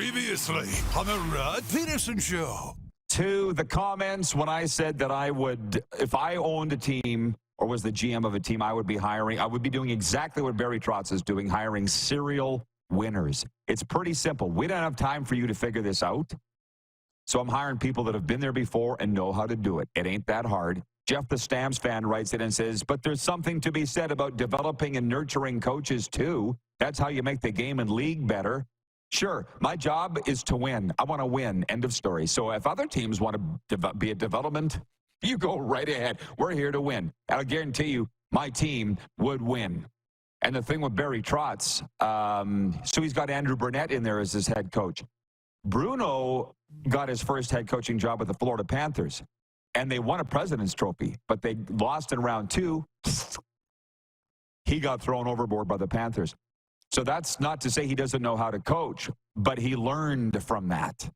Previously on the Rod Pedersen Show. To the comments when I said that I would, if I owned a team or was the GM of a team, I would be doing exactly what Barry Trotz is doing, hiring serial winners. It's pretty simple. We don't have time for you to figure this out. So I'm hiring people that have been there before and know how to do it. It ain't that hard. Jeff, the Stamps fan, writes it and says, but there's something to be said about developing and nurturing coaches, too. That's how you make the game and league better. Sure, my job is to win. I want to win. End of story. So if other teams want to be a development, you go right ahead. We're here to win. I'll guarantee you my team would win. And the thing with Barry Trotz, so he's got Andrew Burnett in there as his head coach. Bruno got his first head coaching job with the Florida Panthers, and they won a President's Trophy, but they lost in round 2. He got thrown overboard by the Panthers. So that's not to say he doesn't know how to coach, but he learned from that,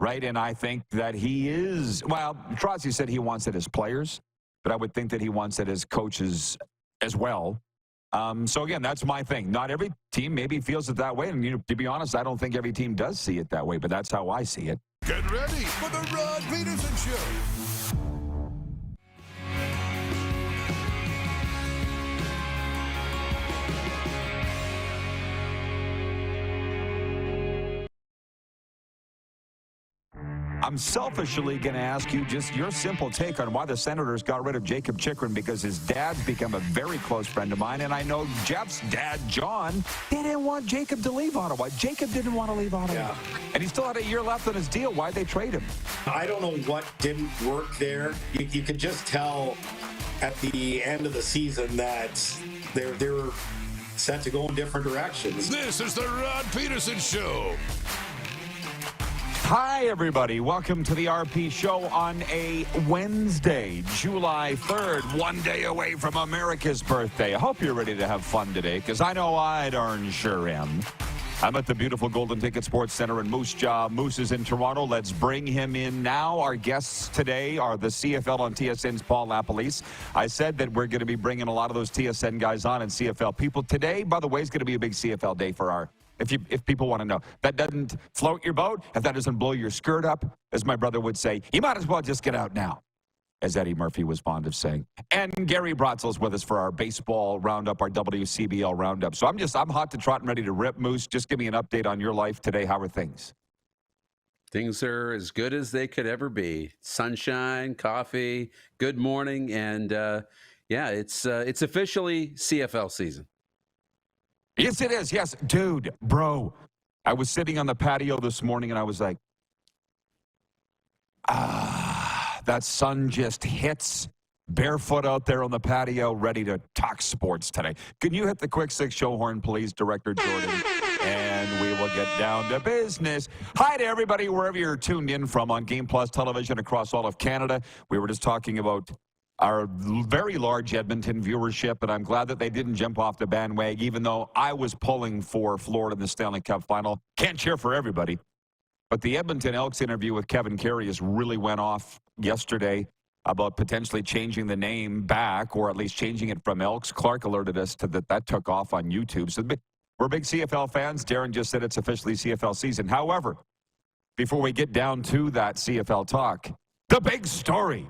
right? And I think that he is, well, Trotzy said he wants it as players, but I would think that he wants it as coaches as well. So, again, that's my thing. Not every team maybe feels it that way. And to be honest, I don't think every team does see it that way, but that's how I see it. Get ready for the Rod Pedersen Show. I'm selfishly going to ask you just your simple take on why the Senators got rid of Jacob Chychrun, because his dad's become a very close friend of mine, and I know Jeff's dad, John, they didn't want Jacob to leave Ottawa. Jacob didn't want to leave Ottawa. Yeah. And he still had a year left on his deal. Why'd they trade him? I don't know what didn't work there. You could just tell at the end of the season that they were set to go in different directions. This is the Rod Pedersen Show. Hi, everybody. Welcome to the RP Show on a Wednesday, July 3rd, one day away from America's birthday. I hope you're ready to have fun today, because I know I darn sure am. I'm at the beautiful Golden Ticket Sports Center in Moose Jaw. Moose is in Toronto. Let's bring him in now. Our guests today are the CFL on TSN's Paul LaPolice. I said that we're going to be bringing a lot of those TSN guys on and CFL people. Today, by the way, is going to be a big CFL day for our... If people want to know. That doesn't float your boat, if that doesn't blow your skirt up, as my brother would say, you might as well just get out now, as Eddie Murphy was fond of saying. And Gary Brotzel is with us for our baseball roundup, our WCBL Round Up. So I'm hot to trot and ready to rip. Moose, just give me an update on your life today. How are things? Things are as good as they could ever be. Sunshine, coffee, good morning, and it's officially CFL season. Yes, it is. Yes. Dude, bro, I was sitting on the patio this morning and I was like, that sun just hits barefoot out there on the patio, ready to talk sports today. Can you hit the quick 6 show horn, please, Director Jordan? And we will get down to business. Hi to everybody, wherever you're tuned in from on Game Plus Television across all of Canada. We were just talking about our very large Edmonton viewership, and I'm glad that they didn't jump off the bandwagon, even though I was pulling for Florida in the Stanley Cup final. Can't cheer for everybody. But the Edmonton Elks interview with Kevin Karius really went off yesterday about potentially changing the name back, or at least changing it from Elks. Clark alerted us to that took off on YouTube. So we're big CFL fans. Darren just said it's officially CFL season. However, before we get down to that CFL talk, the big story.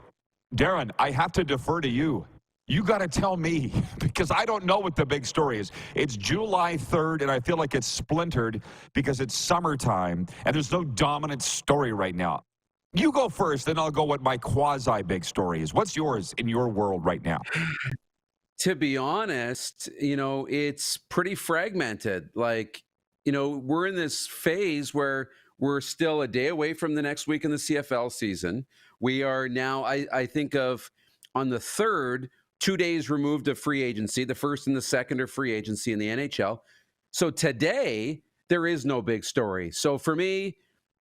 Darren, I have to defer to you. You got to tell me, because I don't know what the big story is. It's July 3rd, and I feel like it's splintered because it's summertime, and there's no dominant story right now. You go first, then I'll go what my quasi-big story is. What's yours in your world right now? To be honest, it's pretty fragmented. Like, we're in this phase where we're still a day away from the next week in the CFL season. We are now, I think of, on the 3rd, 2 days removed of free agency. The 1st and the 2nd are free agency in the NHL. So today, there is no big story. So for me,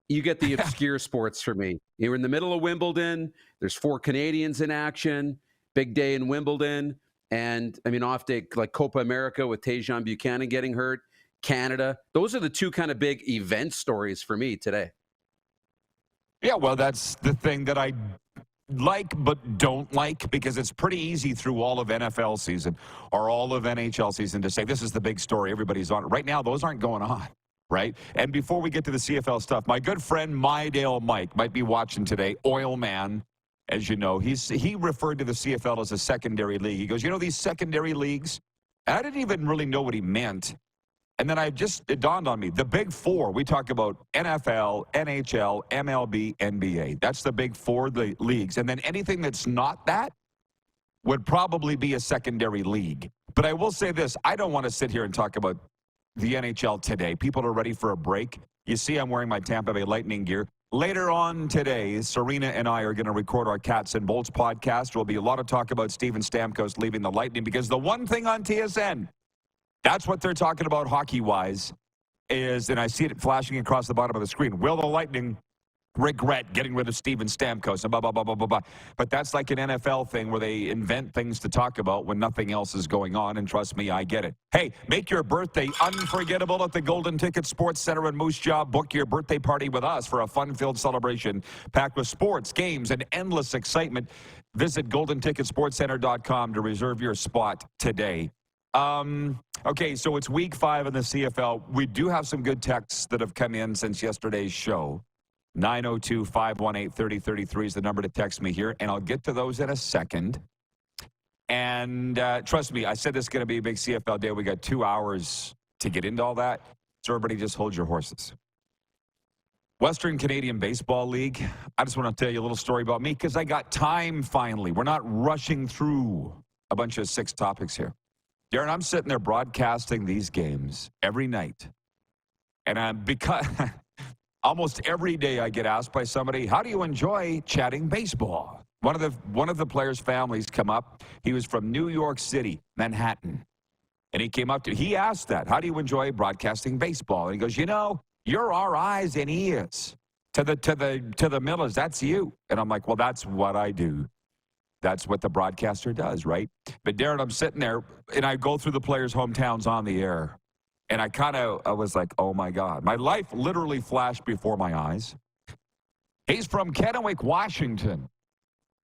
you get the obscure sports for me. You're in the middle of Wimbledon. There's 4 Canadians in action. Big day in Wimbledon. And, off day like Copa America with Tajon Buchanan getting hurt. Canada. Those are the 2 kind of big event stories for me today. Yeah, well, that's the thing that I like but don't like, because it's pretty easy through all of NFL season or all of NHL season to say this is the big story, everybody's on it. Right now, those aren't going on. right? And before we get to the CFL stuff, my good friend Mydale Mike might be watching today, Oil Man, as you know. He referred to the CFL as a secondary league. He goes, these secondary leagues? And I didn't even really know what he meant. And then it dawned on me, the big four, we talk about NFL, NHL, MLB, NBA. That's the big four leagues. And then anything that's not that would probably be a secondary league. But I will say this, I don't want to sit here and talk about the NHL today. People are ready for a break. You see I'm wearing my Tampa Bay Lightning gear. Later on today, Serena and I are going to record our Cats and Bolts podcast. There will be a lot of talk about Steven Stamkos leaving the Lightning because the one thing on TSN, that's what they're talking about hockey-wise, is, and I see it flashing across the bottom of the screen, will the Lightning regret getting rid of Steven Stamkos and blah, blah, blah, blah, blah, blah. But that's like an NFL thing where they invent things to talk about when nothing else is going on, and trust me, I get it. Hey, make your birthday unforgettable at the Golden Ticket Sports Center in Moose Jaw. Book your birthday party with us for a fun-filled celebration packed with sports, games, and endless excitement. Visit GoldenTicketSportsCenter.com to reserve your spot today. Okay, so it's week 5 in the CFL. We do have some good texts that have come in since yesterday's show. 902-518-3033 is the number to text me here, and I'll get to those in a second. And trust me, I said this is going to be a big CFL day. We got 2 hours to get into all that, so everybody just hold your horses. Western Canadian Baseball League, I just want to tell you a little story about me because I got time finally. We're not rushing through a bunch of 6 topics here. Darren, I'm sitting there broadcasting these games every night, and because almost every day I get asked by somebody, how do you enjoy chatting baseball? One of the players' families come up. He was from New York City, Manhattan. And he came up he asked that, how do you enjoy broadcasting baseball? And he goes, you're our eyes and ears to the Millers. That's you. And I'm like, well, that's what I do. That's what the broadcaster does, right? But Darren, I'm sitting there and I go through the players' hometowns on the air. And I was like, oh, my God. My life literally flashed before my eyes. He's from Kennewick, Washington.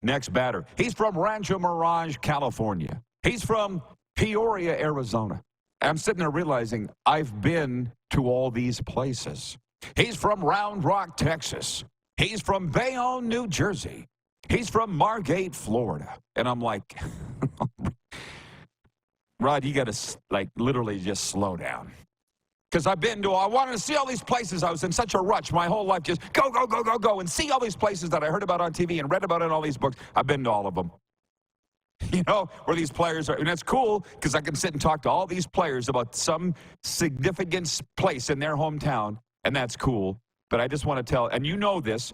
Next batter. He's from Rancho Mirage, California. He's from Peoria, Arizona. And I'm sitting there realizing I've been to all these places. He's from Round Rock, Texas. He's from Bayonne, New Jersey. He's from Margate, Florida. And I'm like, Rod, you got to, literally just slow down. Because I wanted to see all these places. I was in such a rush my whole life, just go, go, go, go, go, and see all these places that I heard about on TV and read about in all these books. I've been to all of them. Where these players are. And that's cool because I can sit and talk to all these players about some significant place in their hometown, and that's cool. But I just want to tell, and you know this,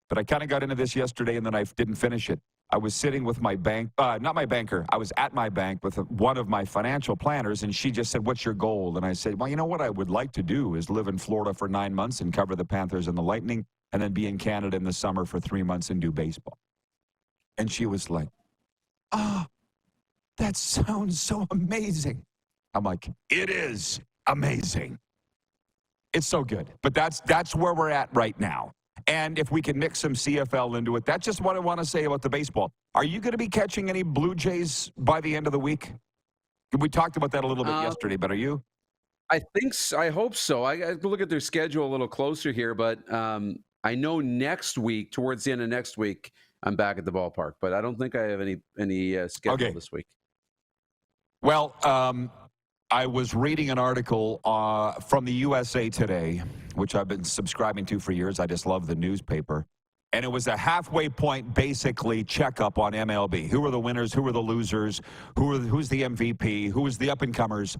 but I kind of got into this yesterday, and then I didn't finish it. I was sitting with my bank, not my banker. I was at my bank with one of my financial planners, and she just said, what's your goal? And I said, well, you know what I would like to do is live in Florida for 9 months and cover the Panthers and the Lightning, and then be in Canada in the summer for 3 months and do baseball. And she was like, that sounds so amazing. I'm like, it is amazing. It's so good. But that's where we're at right now. And if we can mix some CFL into it, that's just what I want to say about the baseball. Are you going to be catching any Blue Jays by the end of the week? We talked about that a little bit yesterday, but are you? I think so. I hope so. I got to look at their schedule a little closer here, but I know next week, towards the end of next week, I'm back at the ballpark. But I don't think I have any schedule this week. Well, I was reading an article from the USA Today, which I've been subscribing to for years. I just love the newspaper. And it was a halfway point, basically, checkup on MLB. Who are the winners? Who are the losers? Who's the MVP? Who is the up-and-comers?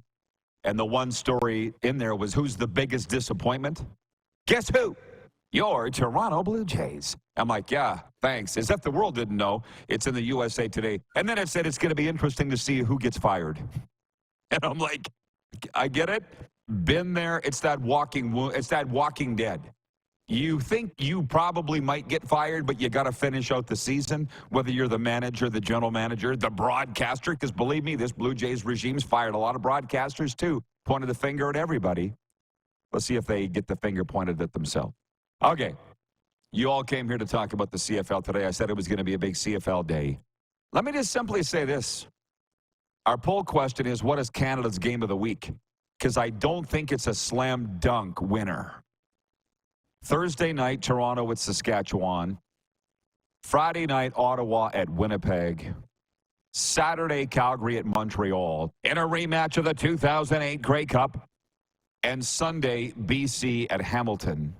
And the one story in there was, who's the biggest disappointment? Guess who? Your Toronto Blue Jays. I'm like, yeah, thanks. As if the world didn't know. It's in the USA Today. And then it said it's going to be interesting to see who gets fired. And I'm like, I get it. Been there. It's that Walking Dead. You think you probably might get fired, but you got to finish out the season, whether you're the manager, the general manager, the broadcaster, because believe me, this Blue Jays regime's fired a lot of broadcasters too, pointed the finger at everybody. Let's see if they get the finger pointed at themselves. Okay. You all came here to talk about the CFL today. I said it was going to be a big CFL day. Let me just simply say this. Our poll question is, what is Canada's game of the week? because I don't think it's a slam dunk winner. Thursday night, Toronto at Saskatchewan. Friday night, Ottawa at Winnipeg. Saturday, Calgary at Montreal in a rematch of the 2008 Grey Cup. And Sunday, BC at Hamilton.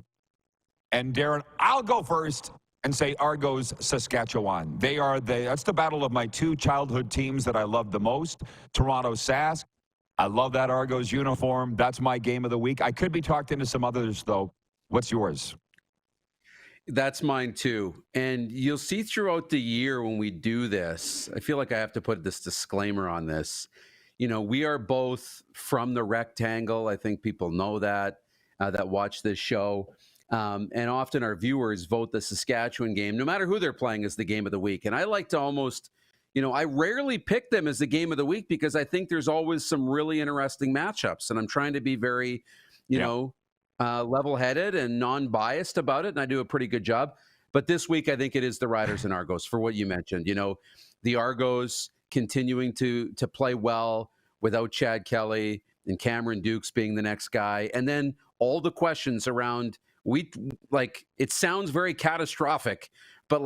And Darren, I'll go first and say Argos, Saskatchewan. That's the battle of my two childhood teams that I love the most. Toronto Sask. I love that Argos uniform. That's my game of the week. I could be talked into some others, though. What's yours? That's mine too. And you'll see throughout the year when we do this, I feel like I have to put this disclaimer on this. You know, we are both from the rectangle. I think people know that, that watch this show. And often our viewers vote the Saskatchewan game, no matter who they're playing, as the game of the week. And I like to almost, I rarely pick them as the game of the week because I think there's always some really interesting matchups. And I'm trying to be very, level-headed and non-biased about it, and I do a pretty good job. But this week, I think it is the Riders and Argos for what you mentioned. The Argos continuing to play well without Chad Kelly and Cameron Dukes being the next guy. And then all the questions around, it sounds very catastrophic, but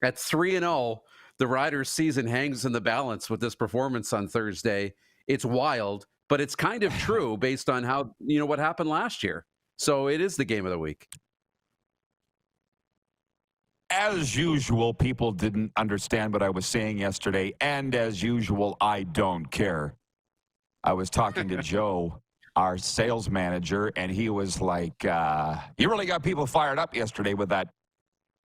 at 3-0, the Riders' season hangs in the balance with this performance on Thursday. It's wild, but it's kind of true based on how, what happened last year. So it is the game of the week. As usual, people didn't understand what I was saying yesterday, and as usual, I don't care. I was talking to Joe, our sales manager, and he was like, you really got people fired up yesterday with that.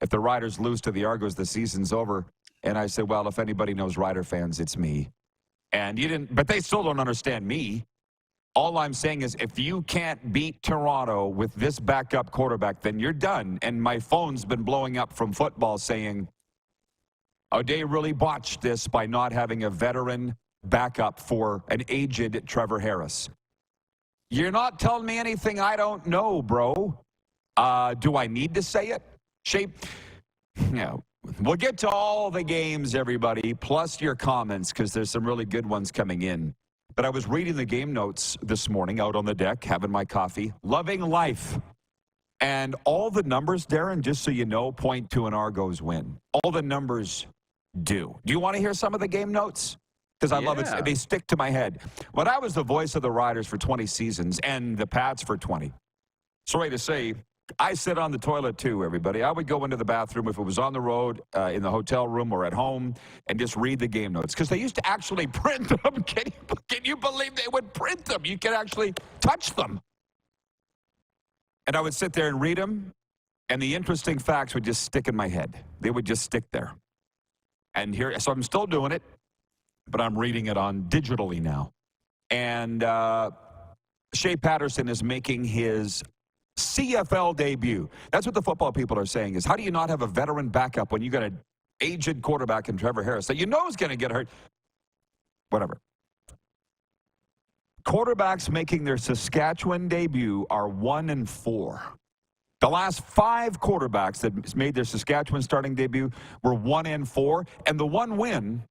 If the Riders lose to the Argos, the season's over. And I said, well, if anybody knows Rider fans, it's me. And you didn't, but they still don't understand me. All I'm saying is if you can't beat Toronto with this backup quarterback, then you're done. And my phone's been blowing up from football saying, O'Day really botched this by not having a veteran backup for an aged Trevor Harris. You're not telling me anything I don't know, bro. Do I need to say it? We'll get to all the games, everybody, plus your comments, because there's some really good ones coming in. But I was reading the game notes this morning out on the deck, having my coffee, loving life. And all the numbers, Darren, just so you know, point to an Argos win. All the numbers do. Do you want to hear some of the game notes? Because I love it. They stick to my head. When I was the voice of the Riders for 20 seasons and the Pats for 20, sorry to say, I sit on the toilet too, everybody. I would go into the bathroom if it was on the road, in the hotel room or at home, and just read the game notes. Because they used to actually print them. Can you believe they would print them? You could actually touch them. And I would sit there and read them, and the interesting facts would just stick in my head. They would just stick there. And so I'm still doing it, but I'm reading it on digitally now. And Shea Pedersen is making his CFL debut. That's what the football people are saying is, how do you not have a veteran backup when you got an aged quarterback in Trevor Harris that you know is going to get hurt? Whatever. Quarterbacks making their Saskatchewan debut are 1-4. The last 5 quarterbacks that made their Saskatchewan starting debut were 1-4, and the one win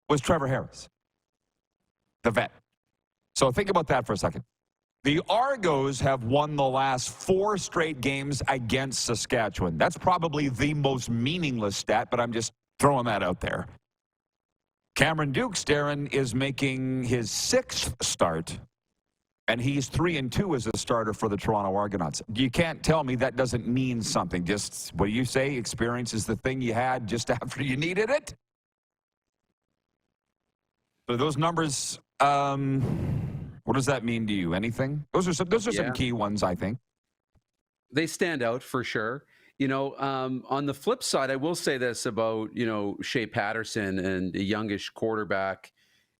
was Trevor Harris, the vet. So think about that for a second. The Argos have won the last 4 straight games against Saskatchewan. That's probably the most meaningless stat, but I'm just throwing that out there. Cameron Dukes, Darren, is making his 6th start, and he's 3-2 as a starter for the Toronto Argonauts. You can't tell me that doesn't mean something. Just, what do you say? Experience is the thing you had just after you needed it? So those numbers, what does that mean to you? Anything? Those are some key ones, I think. They stand out for sure. On the flip side, I will say this about, Shea Pedersen and a youngish quarterback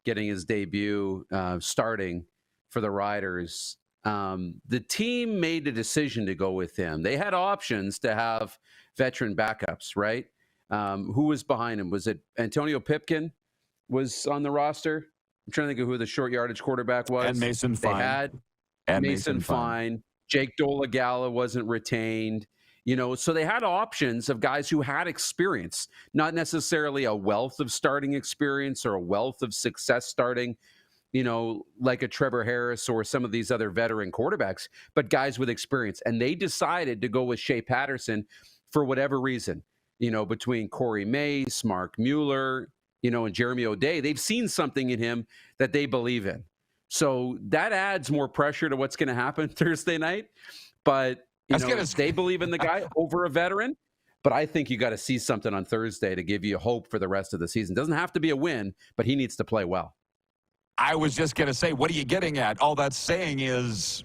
getting his debut, starting for the Riders. The team made a decision to go with him. They had options to have veteran backups, right? Who was behind him? Was it Antonio Pipkin was on the roster? I'm trying to think of who the short yardage quarterback was. And Mason Fine. They had Mason Fine. Jake Dolagala wasn't retained. So they had options of guys who had experience, not necessarily a wealth of starting experience or a wealth of success starting, like a Trevor Harris or some of these other veteran quarterbacks, but guys with experience. And they decided to go with Shea Patterson for whatever reason, between Corey Mace, Mark Mueller, and Jeremy O'Day. They've seen something in him that they believe in. So that adds more pressure to what's going to happen Thursday night. But, they believe in the guy over a veteran. But I think you got to see something on Thursday to give you hope for the rest of the season. Doesn't have to be a win, but he needs to play well. I was just going to say, what are you getting at? All that's saying is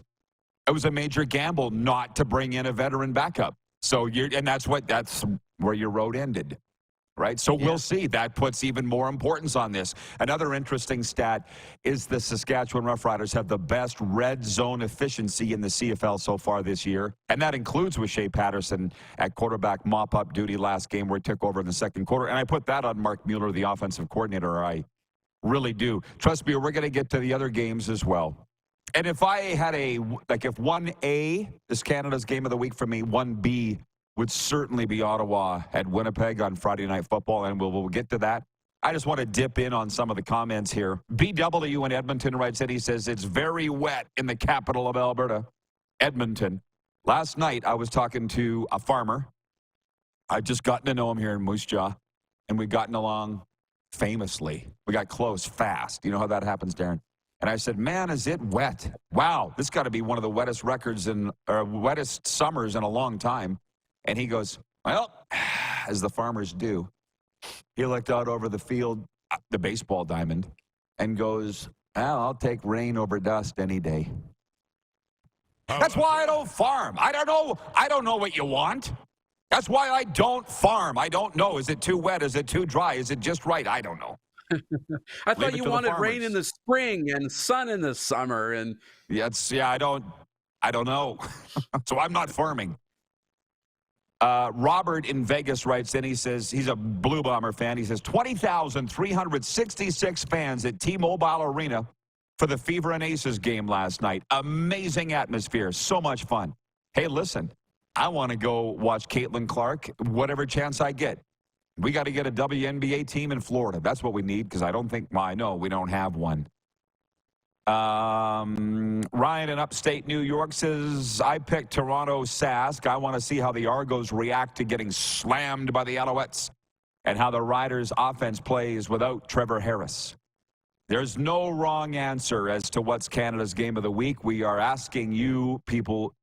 it was a major gamble not to bring in a veteran backup. So that's where your road ended, right? So We'll see. That puts even more importance on this. Another interesting stat is the Saskatchewan Roughriders have the best red zone efficiency in the CFL so far this year, and that includes with Shea Patterson at quarterback mop-up duty last game where he took over in the second quarter. And I put that on Mark Mueller, the offensive coordinator. I really do. Trust me, we're going to get to the other games as well. And if I had if 1A is Canada's game of the week for me, 1B would certainly be Ottawa at Winnipeg on Friday Night Football, and we'll get to that. I just want to dip in on some of the comments here. BW in Edmonton writes in, he says, it's very wet in the capital of Alberta, Edmonton. Last night, I was talking to a farmer. I've just gotten to know him here in Moose Jaw, and we've gotten along famously. We got close fast. You know how that happens, Darren? And I said, man, is it wet? Wow, this got to be one of the wettest wettest summers in a long time. And he goes, well, as the farmers do. He looked out over the field, the baseball diamond, and goes, well, I'll take rain over dust any day. That's why I don't farm. I don't know what you want. That's why I don't farm. I don't know. Is it too wet? Is it too dry? Is it just right? I don't know. I thought you wanted rain in the spring and sun in the summer. And I don't know. So I'm not farming. Robert in Vegas writes in, he says he's a Blue Bomber fan. He says 20,366 fans at T-Mobile Arena for the Fever and Aces game last night. Amazing atmosphere. So much fun. Hey, listen, I want to go watch Caitlin Clark whatever chance I get. We got to get a WNBA team in Florida. That's what we need, because I know we don't have one. Ryan in upstate New York says, I picked Toronto Sask. I want to see how the Argos react to getting slammed by the Alouettes and how the Riders' offense plays without Trevor Harris. There's no wrong answer as to what's Canada's game of the week. We are asking you people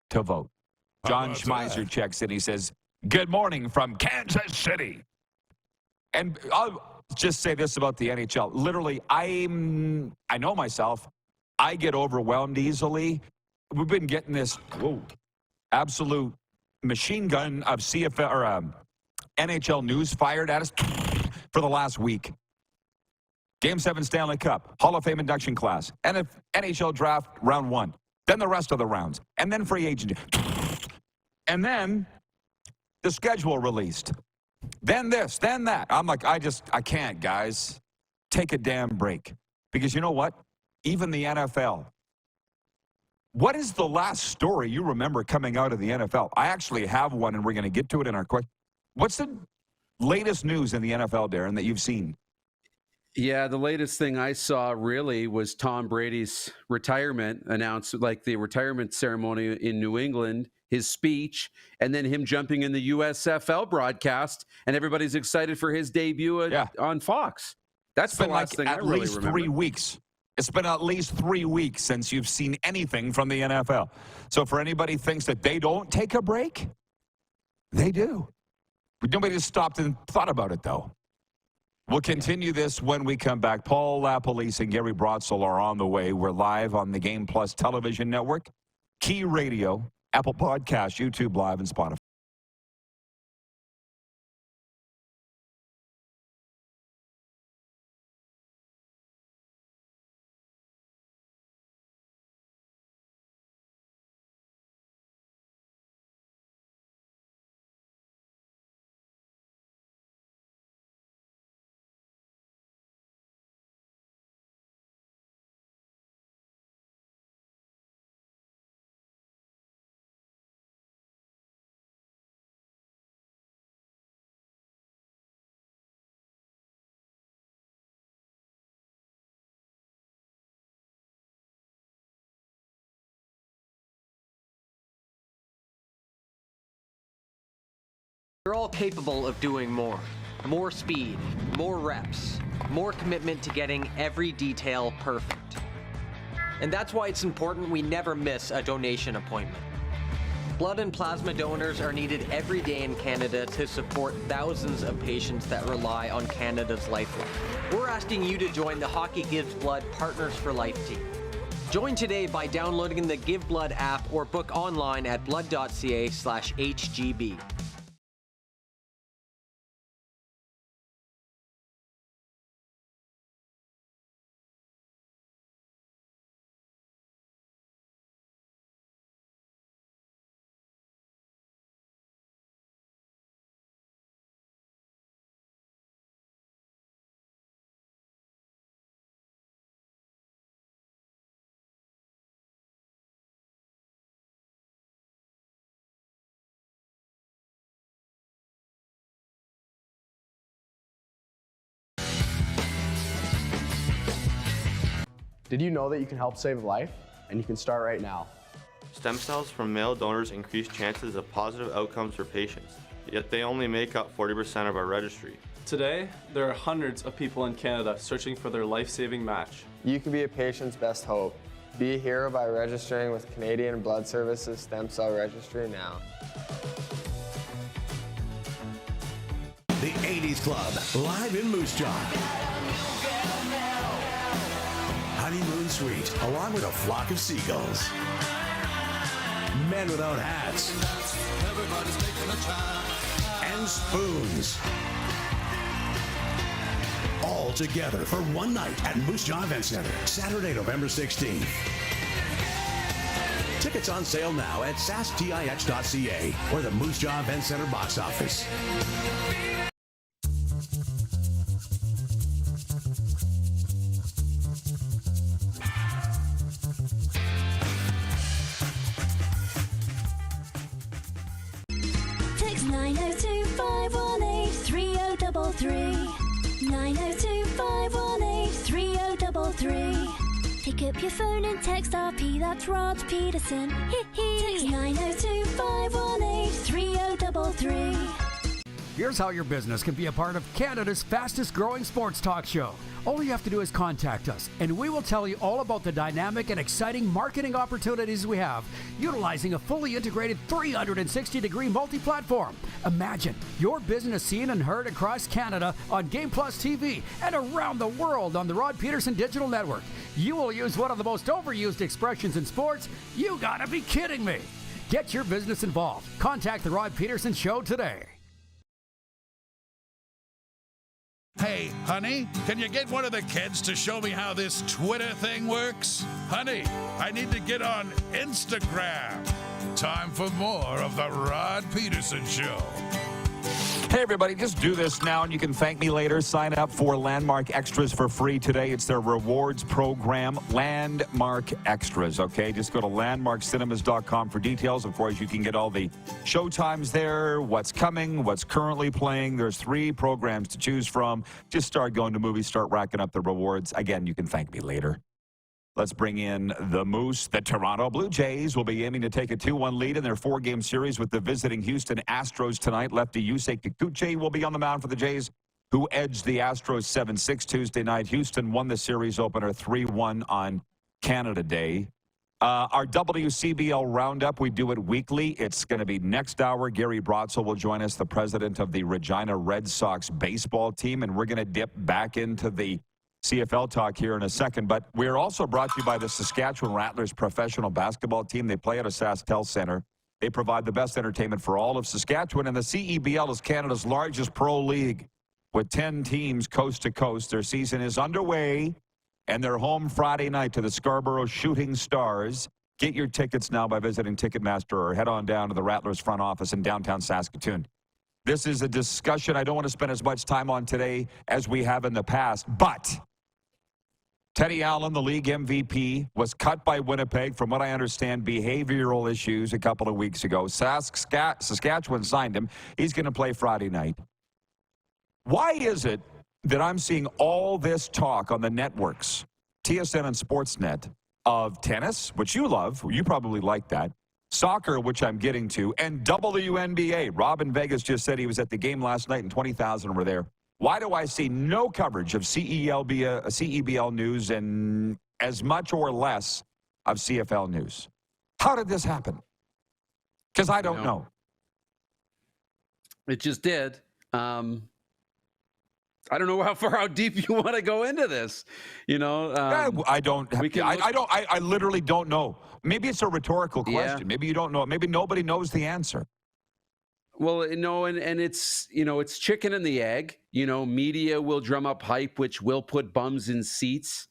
to vote. John Schmeiser checks in. He says, good morning from Kansas City. And I'll just say this about the NHL. Literally, I know myself. I get overwhelmed easily. We've been getting this absolute machine gun of CFL or NHL news fired at us for the last week. Game 7 Stanley Cup, Hall of Fame induction class, and NHL draft round 1. Then the rest of the rounds, and then free agency. And then the schedule released. Then this, then that. I'm like, I can't, guys. Take a damn break. Because you know what? Even the NFL. What is the last story you remember coming out of the NFL? I actually have one, and we're going to get to it in our question. What's the latest news in the NFL, Darren, that you've seen? Yeah, the latest thing I saw really was Tom Brady's retirement announced, like the retirement ceremony in New England, his speech, and then him jumping in the USFL broadcast, and everybody's excited for his debut on Fox. That's the last thing I really remember. 3 weeks. It's been at least 3 weeks since you've seen anything from the NFL. So for anybody who thinks that they don't take a break, they do. But nobody has stopped and thought about it, though. We'll continue this when we come back. Paul LaPolice and Gary Brotzel are on the way. We're live on the Game Plus television network, Key Radio, Apple Podcasts, YouTube Live, and Spotify. They're all capable of doing more. More speed, more reps, more commitment to getting every detail perfect. And that's why it's important we never miss a donation appointment. Blood and plasma donors are needed every day in Canada to support thousands of patients that rely on Canada's lifeline. We're asking you to join the Hockey Gives Blood Partners for Life team. Join today by downloading the Give Blood app or book online at blood.ca/HGB. Did you know that you can help save a life? And you can start right now. Stem cells from male donors increase chances of positive outcomes for patients, yet they only make up 40% of our registry. Today, there are hundreds of people in Canada searching for their life-saving match. You can be a patient's best hope. Be a hero by registering with Canadian Blood Services Stem Cell Registry now. The 80s Club, live in Moose Jaw. Honeymoon Suite, along with a flock of seagulls. Men without hats. And spoons. All together for one night at Moose Jaw Event Center, Saturday, November 16th. Tickets on sale now at sastix.ca or the Moose Jaw Event Center box office. Text 902-518-3033. 902-518-3033. Pick up your phone and text RP, that's Rod Pedersen. Text 902-518-3033. Here's how your business can be a part of Canada's fastest growing sports talk show. All you have to do is contact us, and we will tell you all about the dynamic and exciting marketing opportunities we have, utilizing a fully integrated 360-degree multi-platform. Imagine your business seen and heard across Canada on Game Plus TV and around the world on the Rod Pedersen Digital Network. You will use one of the most overused expressions in sports. You gotta be kidding me. Get your business involved. Contact the Rod Pedersen Show today. Hey, honey, can you get one of the kids to show me how this Twitter thing works? Honey, I need to get on Instagram. Time for more of the Rod Pedersen Show. Hey, everybody, just do this now, and you can thank me later. Sign up for Landmark Extras for free today. It's their rewards program, Landmark Extras, okay? Just go to landmarkcinemas.com for details. Of course, you can get all the showtimes there, what's coming, what's currently playing. There's 3 programs to choose from. Just start going to movies, start racking up the rewards. Again, you can thank me later. Let's bring in the Moose. The Toronto Blue Jays will be aiming to take a 2-1 lead in their 4-game series with the visiting Houston Astros tonight. Lefty Yusei Kikuchi will be on the mound for the Jays, who edged the Astros 7-6 Tuesday night. Houston won the series opener 3-1 on Canada Day. Our WCBL Round Up, we do it weekly. It's going to be next hour. Gary Brotzel will join us, the president of the Regina Red Sox baseball team, and we're going to dip back into the CFL talk here in a second, but we're also brought to you by the Saskatchewan Rattlers professional basketball team. They play at a SaskTel Center. They provide the best entertainment for all of Saskatchewan, and the CEBL is Canada's largest pro league with 10 teams coast to coast. Their season is underway, and they're home Friday night to the Scarborough Shooting Stars. Get your tickets now by visiting Ticketmaster or head on down to the Rattlers front office in downtown Saskatoon. This is a discussion I don't want to spend as much time on today as we have in the past, but Teddy Allen, the league MVP, was cut by Winnipeg from what I understand behavioral issues a couple of weeks ago. Saskatchewan signed him. He's going to play Friday night. Why is it that I'm seeing all this talk on the networks, TSN and Sportsnet, of tennis, which you love, you probably like that, soccer, which I'm getting to, and WNBA. Rob in Vegas just said he was at the game last night and 20,000 were there. Why do I see no coverage of CEBL news and as much or less of CFL news? How did this happen? Because I don't know. It just did. I don't know how deep you want to go into this. I don't. I literally don't know. Maybe it's a rhetorical question. Yeah. Maybe you don't know. Maybe nobody knows the answer. Well, and it's it's chicken and the egg. Media will drum up hype, which will put bums in seats.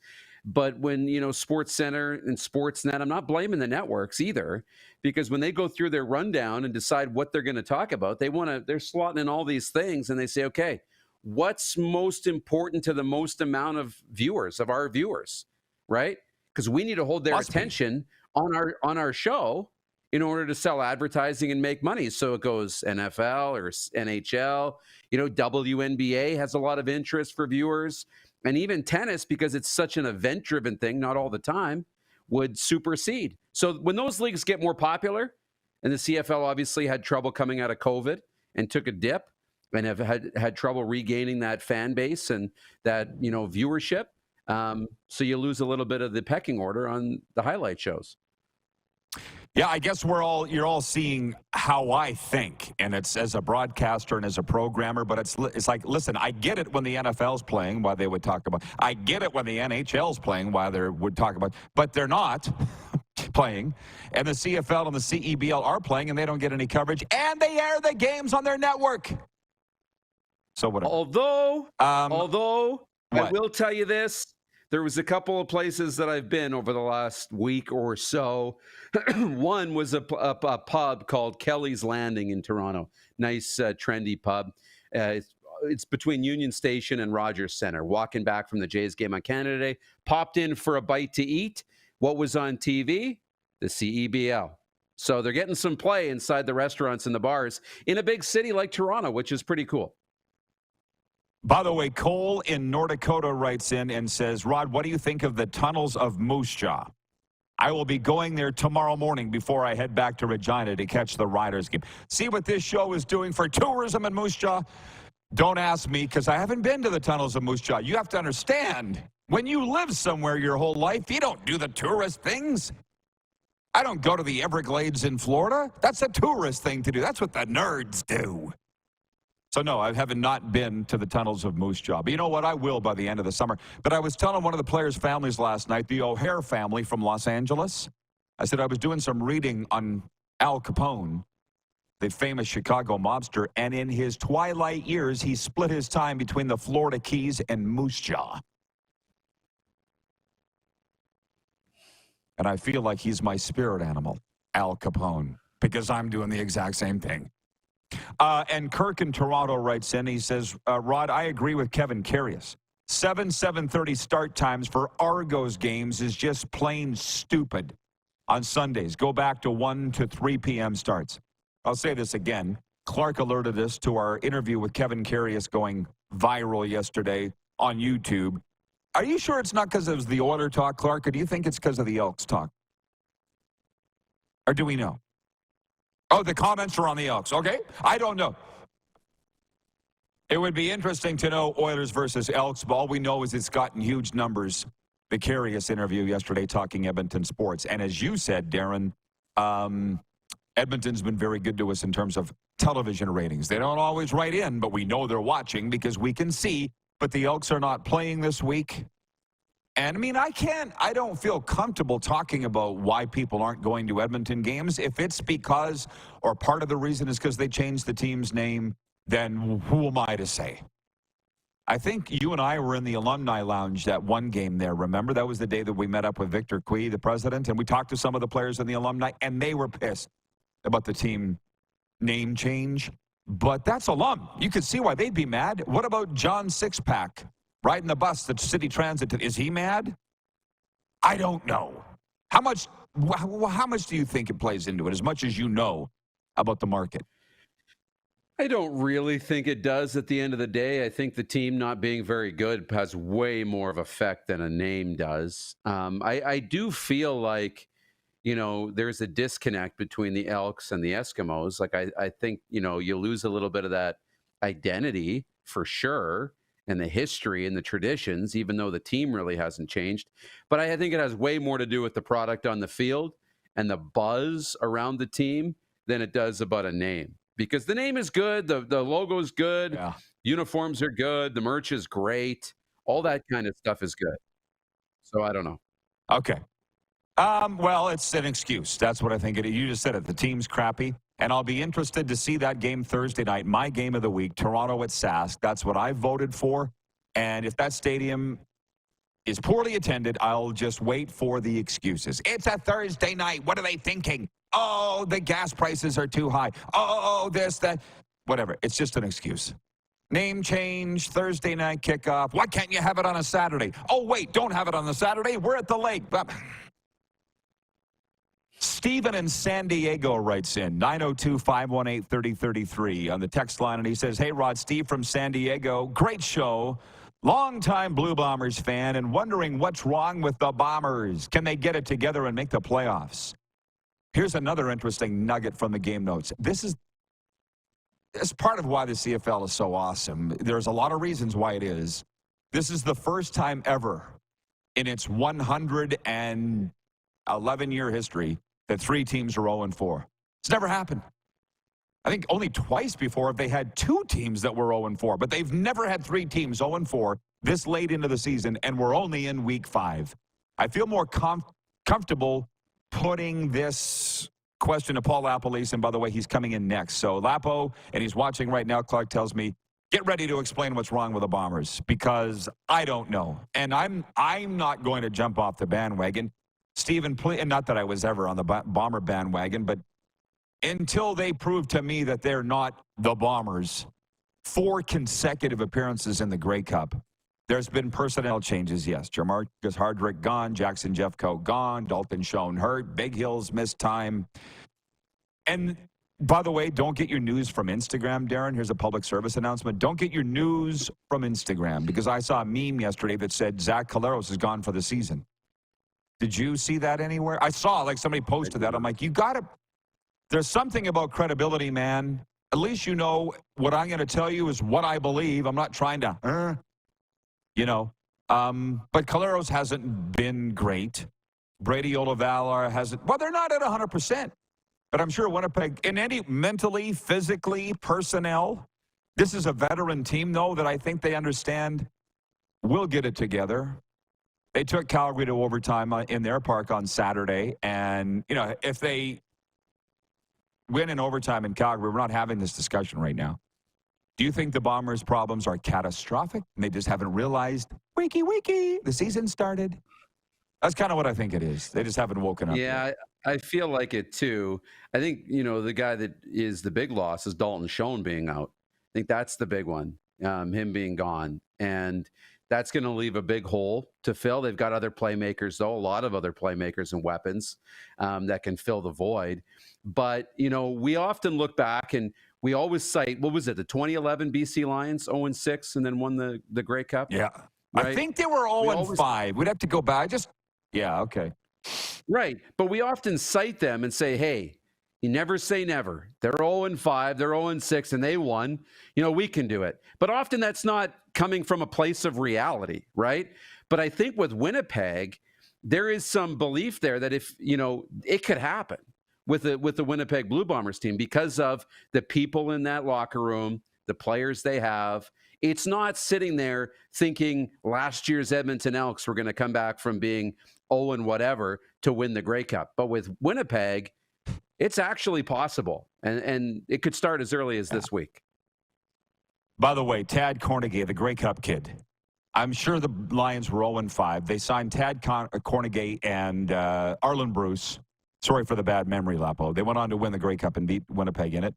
But when SportsCenter and Sportsnet, I'm not blaming the networks either, because when they go through their rundown and decide what they're going to talk about, they're slotting in all these things, and they say, okay, what's most important to the most amount of viewers, of our viewers, right? Because we need to hold their attention on our show in order to sell advertising and make money. So it goes NFL or NHL. WNBA has a lot of interest for viewers. And even tennis, because it's such an event-driven thing, not all the time, would supersede. So when those leagues get more popular, and the CFL obviously had trouble coming out of COVID and took a dip and have had trouble regaining that fan base and that, viewership. So you lose a little bit of the pecking order on the highlight shows. Yeah, I guess you're all seeing how I think, and it's as a broadcaster and as a programmer, but it's like, listen, I get it when the NFL's playing, why they would talk about. I get it when the NHL's playing, why they would talk about, but they're not playing, and the CFL and the CEBL are playing, and they don't get any coverage, and they air the games on their network. So whatever. Although I will tell you this. There was a couple of places that I've been over the last week or so. One was a pub called Kelly's Landing in Toronto. Nice, trendy pub. It's between Union Station and Rogers Centre. Walking back from the Jays game on Canada Day. Popped in for a bite to eat. What was on TV? The CEBL. So they're getting some play inside the restaurants and the bars in a big city like Toronto, which is pretty cool. By the way, Cole in North Dakota writes in and says, Rod, what do you think of the tunnels of Moose Jaw? I will be going there tomorrow morning before I head back to Regina to catch the Riders game. See what this show is doing for tourism in Moose Jaw? Don't ask me, because I haven't been to the tunnels of Moose Jaw. You have to understand, when you live somewhere your whole life, you don't do the tourist things. I don't go to the Everglades in Florida. That's a tourist thing to do. That's what the nerds do. So, no, I haven't not been to the tunnels of Moose Jaw. But you know what? I will by the end of the summer. But I was telling one of the players' families last night, the O'Hare family from Los Angeles, I said I was doing some reading on Al Capone, the famous Chicago mobster, and in his twilight years, he split his time between the Florida Keys and Moose Jaw. And I feel like he's my spirit animal, Al Capone, because I'm doing the exact same thing. And Kirk in Toronto writes in, he says, Rod, I agree with Kevin Carius. 7:30 start times for Argos games is just plain stupid on Sundays. Go back to 1 to 3 p.m. starts. I'll say this again. Clark alerted us to our interview with Kevin Carius going viral yesterday on YouTube. Are you sure it's not because it was the Oiler talk, Clark, or do you think it's because of the Elks talk? Or do we know? Oh, the comments are on the Elks. Okay. I don't know. It would be interesting to know Oilers versus Elks, but all we know is it's gotten huge numbers. The Carius interview yesterday talking Edmonton sports. And as you said, Darren, Edmonton's been very good to us in terms of television ratings. They don't always write in, but we know they're watching because we can see. But the Elks are not playing this week. And, I mean, I don't feel comfortable talking about why people aren't going to Edmonton games. If it's because, or part of the reason is because they changed the team's name, then who am I to say? I think you and I were in the alumni lounge that one game there, remember? That was the day that we met up with Victor Cui, the president, and we talked to some of the players in the alumni, and they were pissed about the team name change. But that's alum. You could see why they'd be mad. What about John Sixpack? Riding the bus that City Transit, is he mad? I don't know. How much do you think it plays into it, as much as you know about the market? I don't really think it does at the end of the day. I think the team not being very good has way more of effect than a name does. I do feel like, there's a disconnect between the Elks and the Eskimos. Like, I think, you lose a little bit of that identity for sure, and the history and the traditions, even though the team really hasn't changed. But I think it has way more to do with the product on the field and the buzz around the team than it does about a name. Because the name is good, the logo is good, uniforms are good, the merch is great, all that kind of stuff is good. So I don't know. Okay. Well, it's an excuse. That's what I think it is. You just said it. The team's crappy. And I'll be interested to see that game Thursday night, my game of the week, Toronto at Sask. That's what I voted for. And if that stadium is poorly attended, I'll just wait for the excuses. It's a Thursday night. What are they thinking? Oh, the gas prices are too high. Oh, this, that, whatever. It's just an excuse. Name change, Thursday night kickoff. Why can't you have it on a Saturday? Oh, wait, don't have it on the Saturday. We're at the lake. Stephen in San Diego writes in, 902-518-3033 on the text line, and he says, hey, Rod, Steve from San Diego, great show. Longtime Blue Bombers fan and wondering what's wrong with the Bombers. Can they get it together and make the playoffs? Here's another interesting nugget from the game notes. This is part of why the CFL is so awesome. There's a lot of reasons why it is. This is the first time ever in its 111-year history that 3 teams are 0-4. It's never happened. I think only twice before they had 2 teams that were 0-4, but they've never had 3 teams 0-4 this late into the season, and we're only in week 5. I feel more comfortable putting this question to Paul LaPolice, and by the way, he's coming in next. So Lapo, and he's watching right now, Clark tells me, get ready to explain what's wrong with the Bombers, because I don't know. And I'm not going to jump off the bandwagon. Stephen, and not that I was ever on the Bomber bandwagon, but until they prove to me that they're not the Bombers, 4 consecutive appearances in the Grey Cup. There's been personnel changes, yes. Jamarcus Hardrick gone, Jackson Jeffcoat gone, Dalton Schoen hurt, Big Hill's missed time. And by the way, don't get your news from Instagram, Darren. Here's a public service announcement. Don't get your news from Instagram, because I saw a meme yesterday that said Zach Collaros is gone for the season. Did you see that anywhere? I saw, like, somebody posted that. I'm like, there's something about credibility, man. At least you know what I'm going to tell you is what I believe. I'm not trying to, but Collaros hasn't been great. Brady Olivalar hasn't. Well, they're not at 100%. But I'm sure Winnipeg, in any mentally, physically, personnel, this is a veteran team, though, that I think they understand will get it together. They took Calgary to overtime in their park on Saturday. And, if they win in overtime in Calgary, we're not having this discussion right now. Do you think the Bombers' problems are catastrophic and they just haven't realized, wiki, the season started? That's kind of what I think it is. They just haven't woken up. Yeah, I feel like it too. I think, the guy that is the big loss is Dalton Schoen being out. I think that's the big one, him being gone. And that's going to leave a big hole to fill. They've got other playmakers, though, a lot of other playmakers and weapons that can fill the void. But, we often look back and we always cite, what was it, the 2011 BC Lions, 0-6, and then won the Grey Cup? Yeah. Right? I think they were 0-5. We'd have to go back. Yeah, okay. Right. But we often cite them and say, hey, you never say never. They're 0-5, they're 0-6, and they won. We can do it. But often that's not coming from a place of reality, right? But I think with Winnipeg, there is some belief there that if, it could happen with the Winnipeg Blue Bombers team because of the people in that locker room, the players they have. It's not sitting there thinking last year's Edmonton Elks were going to come back from being 0 and whatever to win the Grey Cup. But with Winnipeg, it's actually possible. And it could start as early as this week. By the way, Tad Cornegay, the Grey Cup kid. I'm sure the Lions were 0-5. They signed Tad Cornegay and Arlen Bruce. Sorry for the bad memory, Lapo. They went on to win the Grey Cup and beat Winnipeg in it.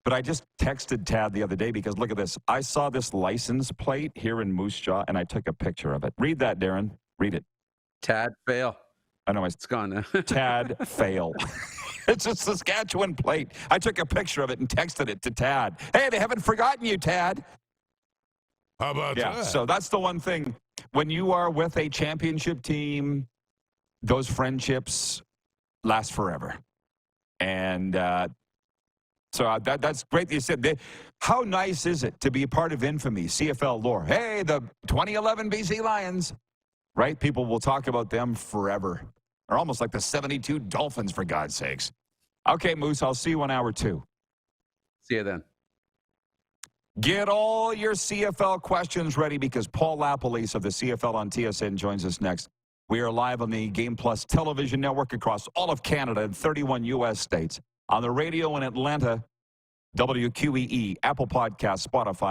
But I just texted Tad the other day because look at this. I saw this license plate here in Moose Jaw, and I took a picture of it. Read that, Darren. Read it. Tad fail. I know it's gone now. Tad fail. It's a Saskatchewan plate. I took a picture of it and texted it to Tad. Hey, they haven't forgotten you, Tad. How about that? So that's the one thing. When you are with a championship team, those friendships last forever. And so that's great that you said. How nice is it to be a part of infamy, CFL lore? Hey, the 2011 BC Lions, right? People will talk about them forever. They're almost like the 72 Dolphins, for God's sakes. Okay, Moose, I'll see you on hour 2. See you then. Get all your CFL questions ready because Paul LaPolice of the CFL on TSN joins us next. We are live on the Game Plus television network across all of Canada and 31 U.S. states. On the radio in Atlanta, WQEE, Apple Podcasts, Spotify.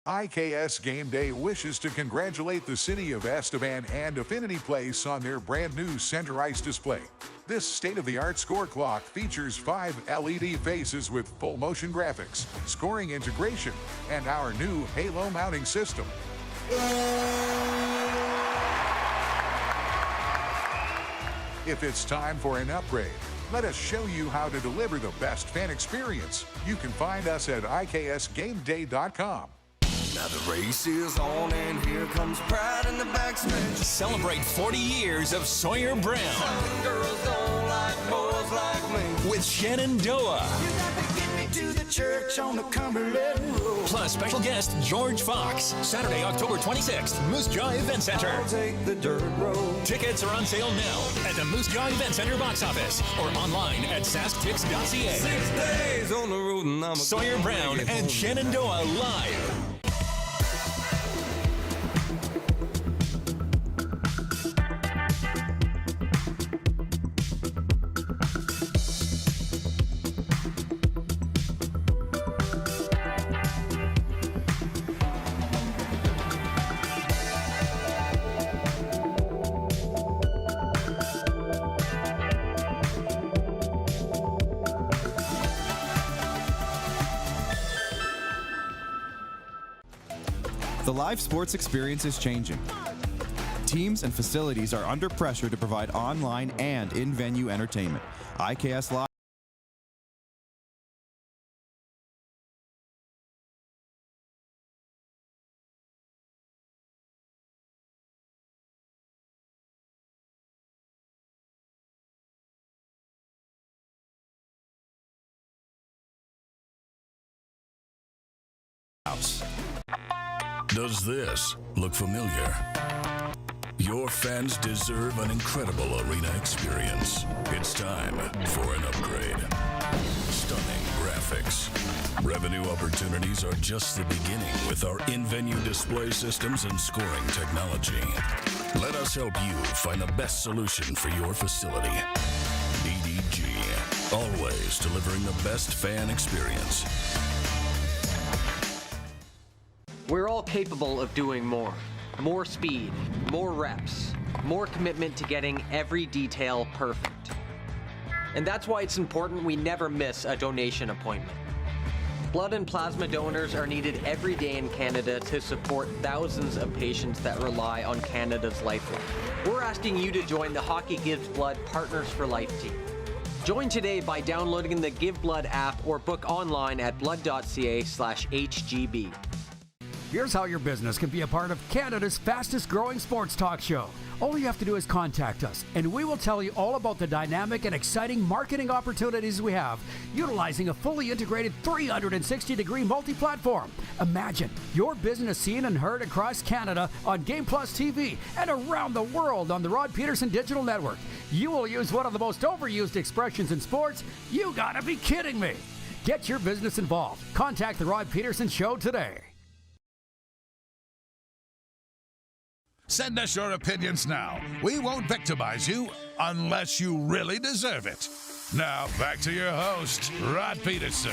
IKS Game Day wishes to congratulate the city of Estevan and Affinity Place on their brand new center ice display. This state-of-the-art score clock features 5 LED faces with full motion graphics, scoring integration, and our new Halo mounting system. If it's time for an upgrade, let us show you how to deliver the best fan experience. You can find us at IKSGameDay.com. Now the race is on and here comes pride in the backstretch. Celebrate 40 years of Sawyer Brown. Some girls don't like boys like me. With Shenandoah. You got to get me to the church on the Cumberland Road. Plus special guest George Fox. Saturday, October 26th, Moose Jaw Event Center. I'll take the dirt road. Tickets are on sale now at the Moose Jaw Event Center box office or online at sasktix.ca. 6 days on the road and I'm Sawyer Brown and Shenandoah live. The live sports experience is changing. Teams and facilities are under pressure to provide online and in-venue entertainment. IKS Live House. Does this look familiar? Your fans deserve an incredible arena experience. It's time for an upgrade. Stunning graphics. Revenue opportunities are just the beginning with our in-venue display systems and scoring technology. Let us help you find the best solution for your facility. DDG, always delivering the best fan experience. We're all capable of doing more. More speed, more reps, more commitment to getting every detail perfect. And that's why it's important we never miss a donation appointment. Blood and plasma donors are needed every day in Canada to support thousands of patients that rely on Canada's lifeline. We're asking you to join the Hockey Gives Blood Partners for Life team. Join today by downloading the Give Blood app or book online at blood.ca/HGB. Here's how your business can be a part of Canada's fastest growing sports talk show. All you have to do is contact us, and we will tell you all about the dynamic and exciting marketing opportunities we have, utilizing a fully integrated 360-degree multi-platform. Imagine your business seen and heard across Canada on Game Plus TV and around the world on the Rod Pedersen Digital Network. You will use one of the most overused expressions in sports. You gotta be kidding me. Get your business involved. Contact the Rod Pedersen Show today. Send us your opinions now. We won't victimize you unless you really deserve it. Now, back to your host, Rod Pedersen.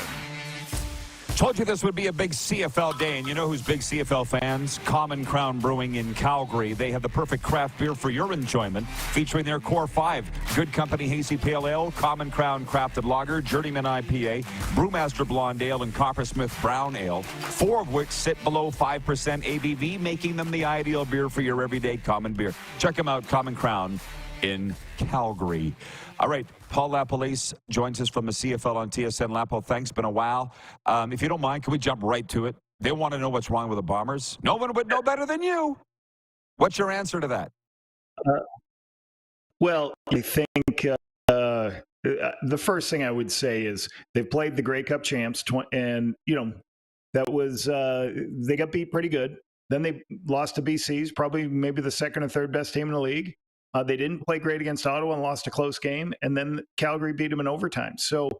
Told you this would be a big CFL day, and you know who's big CFL fans? Common Crown Brewing in Calgary. They have the perfect craft beer for your enjoyment, featuring their core 5. Good Company Hazy Pale Ale, Common Crown Crafted Lager, Journeyman IPA, Brewmaster Blonde Ale, and Coppersmith Brown Ale, 4 of which sit below 5% ABV, making them the ideal beer for your everyday common beer. Check them out, Common Crown in Calgary. All right, Paul LaPolice joins us from the CFL on TSN. Lapo, thanks. Been a while. If you don't mind, can we jump right to it? They want to know what's wrong with the Bombers. No one would know better than you. What's your answer to that? Well, I think the first thing I would say is they've played the Grey Cup champs, and that was they got beat pretty good. Then they lost to BC's, probably maybe the second or third best team in the league. They didn't play great against Ottawa and lost a close game, and then Calgary beat them in overtime. So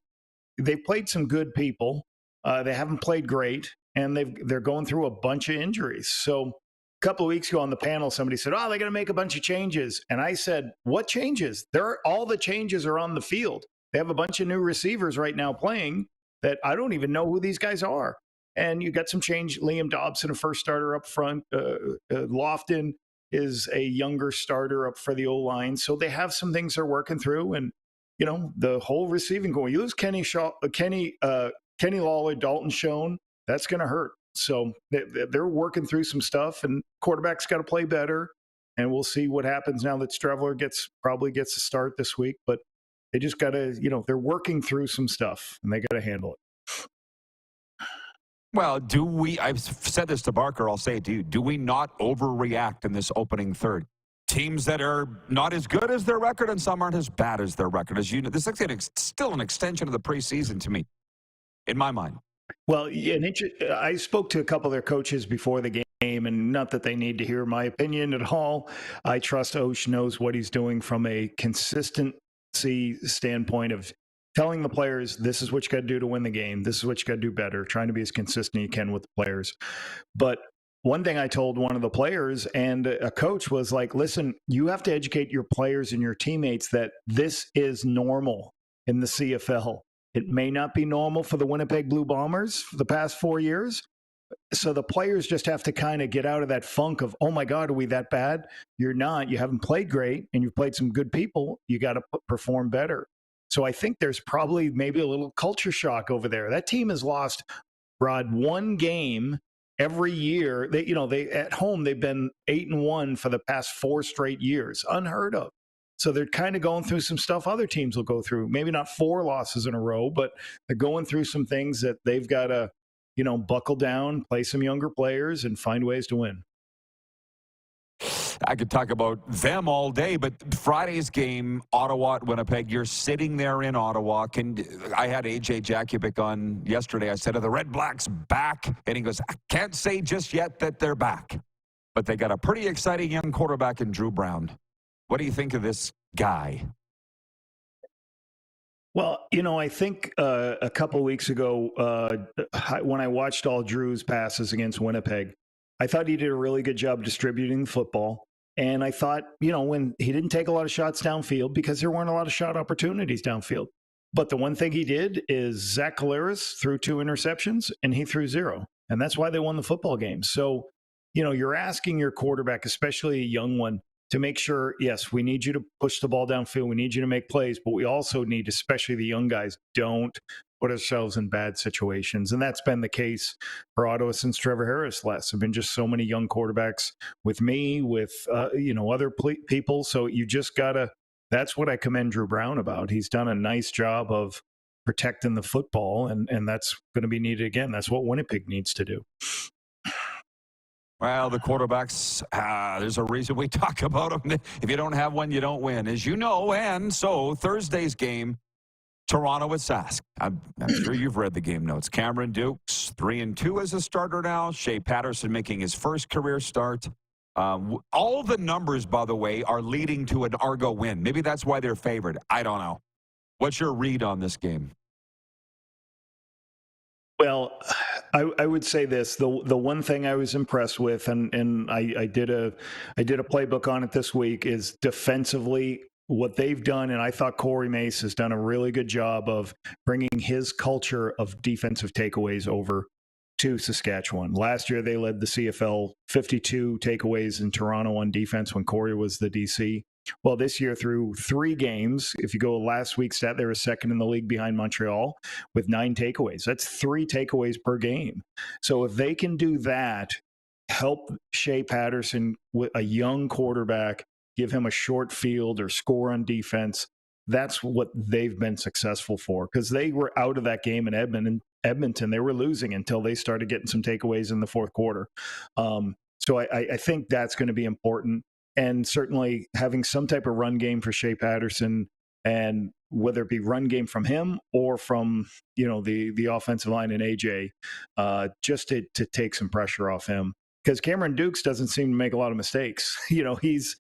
they've played some good people. They haven't played great, and they're going through a bunch of injuries. So a couple of weeks ago on the panel, somebody said, "Oh, they're going to make a bunch of changes," and I said, "What changes? All the changes are on the field. They have a bunch of new receivers right now playing that I don't even know who these guys are." And you got some change. Liam Dobson, a first starter up front. Lofton is a younger starter up for the O-line. So they have some things they're working through. And, the whole receiving goal. You lose Kenny Lawler, Dalton Schoen, that's going to hurt. So they're working through some stuff, and quarterback's got to play better. And we'll see what happens now that Streveler probably gets a start this week. But they just got to, they're working through some stuff, and they got to handle it. Well, I've said this to Barker, I'll say it to you, do we not overreact in this opening third? Teams that are not as good as their record and some aren't as bad as their record. As you know, this is still an extension of the preseason to me, in my mind. Well, I spoke to a couple of their coaches before the game, and not that they need to hear my opinion at all. I trust Osh knows what he's doing from a consistency standpoint of telling the players, this is what you got to do to win the game. This is what you got to do better, trying to be as consistent as you can with the players. But one thing I told one of the players and a coach was like, listen, you have to educate your players and your teammates that this is normal in the CFL. It may not be normal for the Winnipeg Blue Bombers for the past 4 years. So the players just have to kind of get out of that funk of, oh my God, are we that bad? You're not. You haven't played great, and you've played some good people. You got to perform better. So I think there's probably maybe a little culture shock over there. That team has lost, Rod, one game every year. They at home, they've been 8-1 for the past 4 straight years. Unheard of. So they're kind of going through some stuff other teams will go through. Maybe not 4 losses in a row, but they're going through some things that they've got to, buckle down, play some younger players, and find ways to win. I could talk about them all day, but Friday's game, Ottawa at Winnipeg, you're sitting there in Ottawa. I had AJ Jakubic on yesterday. I said, are the Red Blacks back? And he goes, I can't say just yet that they're back. But they got a pretty exciting young quarterback in Drew Brown. What do you think of this guy? Well, I think a couple of weeks ago when I watched all Drew's passes against Winnipeg, I thought he did a really good job distributing the football. And I thought, when he didn't take a lot of shots downfield because there weren't a lot of shot opportunities downfield. But the one thing he did is Zach Collaros threw 2 interceptions and he threw 0. And that's why they won the football game. So, you're asking your quarterback, especially a young one, to make sure, yes, we need you to push the ball downfield. We need you to make plays, but we also need, especially the young guys, don't put ourselves in bad situations. And that's been the case for Ottawa since Trevor Harris left. There have been just so many young quarterbacks with me, with, other people. So you just got to, that's what I commend Drew Brown about. He's done a nice job of protecting the football, and that's going to be needed again. That's what Winnipeg needs to do. Well, the quarterbacks, there's a reason we talk about them. If you don't have one, you don't win, as you know. And so Thursday's game, Toronto at Sask. I'm sure you've read the game notes. Cameron Dukes, 3-2 as a starter now. Shea Pedersen making his first career start. All the numbers, by the way, are leading to an Argo win. Maybe that's why they're favored. I don't know. What's your read on this game? Well, I would say this: the one thing I was impressed with, and I did a playbook on it this week, is defensively what they've done. And I thought Corey Mace has done a really good job of bringing his culture of defensive takeaways over to Saskatchewan. Last year, they led the CFL 52 takeaways in Toronto on defense when Corey was the DC. Well, this year through 3 games, if you go last week's stat, they were second in the league behind Montreal with 9 takeaways. That's 3 takeaways per game. So if they can do that, help Shea Pedersen with a young quarterback give him a short field or score on defense. That's what they've been successful for, because they were out of that game in Edmonton. They were losing until they started getting some takeaways in the fourth quarter. So I think that's going to be important. And certainly having some type of run game for Shea Pedersen, and whether it be run game from him or from, the offensive line and AJ, just to take some pressure off him. Because Cameron Dukes doesn't seem to make a lot of mistakes. He's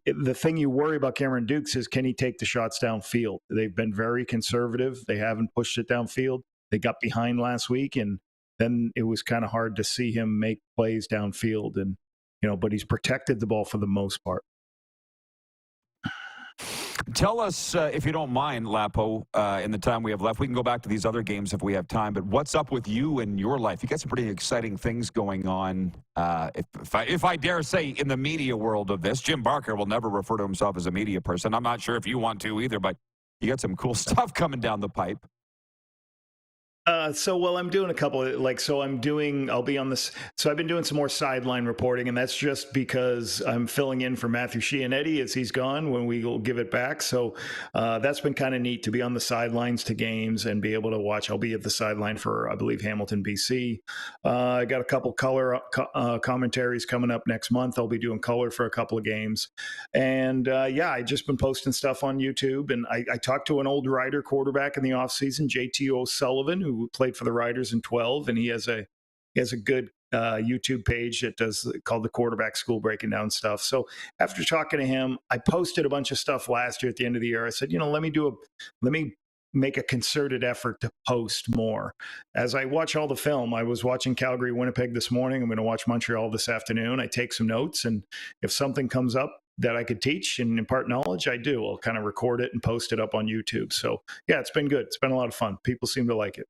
the thing you worry about Cameron Dukes is, can he take the shots downfield? They've been very conservative. They haven't pushed it downfield. They got behind last week, and then it was kind of hard to see him make plays downfield. And but he's protected the ball for the most part. Tell us, if you don't mind, Lapo, in the time we have left. We can go back to these other games if we have time, but what's up with you and your life? You got some pretty exciting things going on. If I dare say, in the media world of this, Jim Barker will never refer to himself as a media person. I'm not sure if you want to either, but you got some cool stuff coming down the pipe. I'm doing a couple of, I'll be on this. So I've been doing some more sideline reporting, and that's just because I'm filling in for Matthew Scianetti as he's gone when we will give it back. So that's been kind of neat to be on the sidelines to games and be able to watch. I'll be at the sideline for, I believe, Hamilton, BC. I got a couple color commentaries coming up next month. I'll be doing color for a couple of games. And I just been posting stuff on YouTube. And I talked to an old Rider quarterback in the offseason, JT O'Sullivan, who played for the Riders in 12, and he has a good YouTube page that does called the Quarterback School, breaking down stuff. So after talking to him, I posted a bunch of stuff last year at the end of the year. I said, let me make a concerted effort to post more. As I watch all the film, I was watching Calgary, Winnipeg this morning. I'm going to watch Montreal this afternoon. I take some notes, and if something comes up that I could teach and impart knowledge, I do. I'll kind of record it and post it up on YouTube. So yeah, it's been good. It's been a lot of fun. People seem to like it.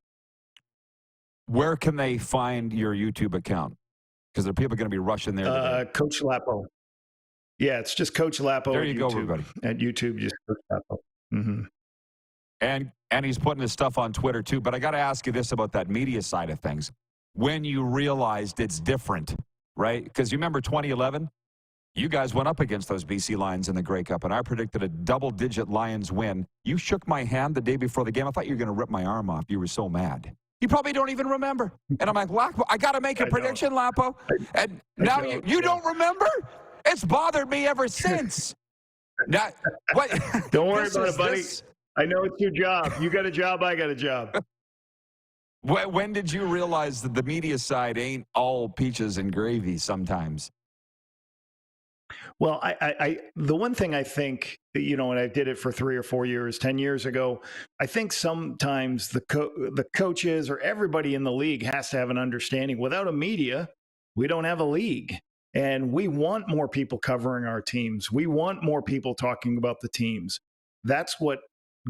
Where can they find your YouTube account? Because there are people going to be rushing there today. Coach Lapo. Yeah, it's just Coach Lapo. There you go, everybody. At YouTube, just Coach Lapo. Mm-hmm. And he's putting his stuff on Twitter too. But I got to ask you this about that media side of things. When you realized it's different, right? Because you remember 2011? You guys went up against those BC Lions in the Grey Cup, and I predicted a double-digit Lions win. You shook my hand the day before the game. I thought you were going to rip my arm off. You were so mad. You probably don't even remember. And I'm like, Lapo, I got to make a prediction, Lapo. And now you don't remember? It's bothered me ever since. Now, what? Don't worry about it, buddy. I know it's your job. You got a job, I got a job. When did you realize that the media side ain't all peaches and gravy sometimes? Well, the one thing I think, and I did it for 3 or 4 years, 10 years ago, I think sometimes the coaches or everybody in the league has to have an understanding. Without a media, we don't have a league. And we want more people covering our teams. We want more people talking about the teams. That's what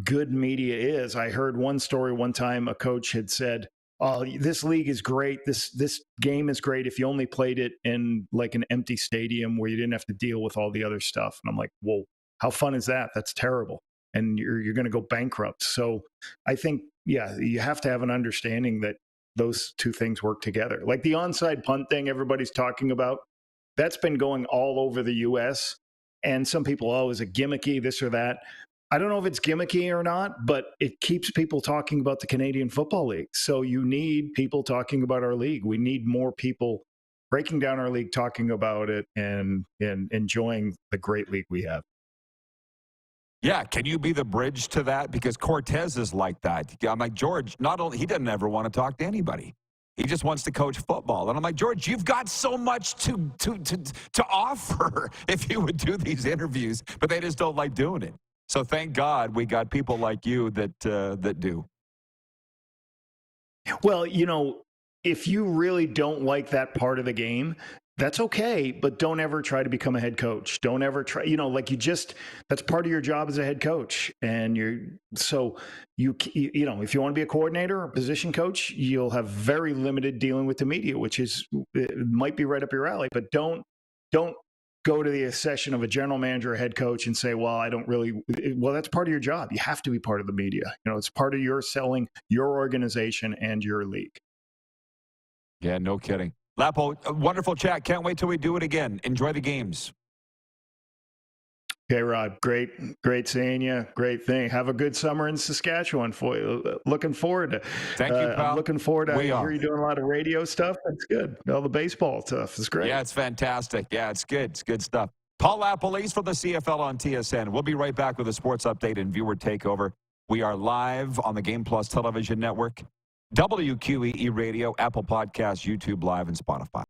good media is. I heard one story one time, a coach had said, "Oh, this league is great. This game is great if you only played it in like an empty stadium where you didn't have to deal with all the other stuff." And I'm like, "Whoa, how fun is that? That's terrible. And you're going to go bankrupt." So I think, you have to have an understanding that those two things work together. Like the onside punt thing everybody's talking about, that's been going all over the U.S. And some people, is it gimmicky, this or that? I don't know if it's gimmicky or not, but it keeps people talking about the Canadian Football League. So you need people talking about our league. We need more people breaking down our league, talking about it, and enjoying the great league we have. Yeah, can you be the bridge to that? Because Cortez is like that. I'm like, George, not only, he doesn't ever want to talk to anybody. He just wants to coach football. And I'm like, George, you've got so much to offer if you would do these interviews, but they just don't like doing it. So thank God we got people like you that do. Well, if you really don't like that part of the game, that's okay, but don't ever try to become a head coach. Don't ever try, that's part of your job as a head coach. And if you want to be a coordinator or position coach, you'll have very limited dealing with the media, which it might be right up your alley, but don't go to the session of a general manager or head coach and say, well, that's part of your job. You have to be part of the media. It's part of your selling your organization and your league. Yeah, no kidding. Lapo, a wonderful chat. Can't wait till we do it again. Enjoy the games. Okay, Rod. Great seeing you. Great thing. Have a good summer in Saskatchewan for you. Looking forward to. Thank you, pal. I'm looking forward to. We I are. hear you doing a lot of radio stuff. That's good. All the baseball stuff is great. Yeah, it's fantastic. Yeah, it's good. It's good stuff. Paul LaPolice for the CFL on TSN. We'll be right back with a sports update and viewer takeover. We are live on the Game Plus television network, WQEE Radio, Apple Podcasts, YouTube Live, and Spotify.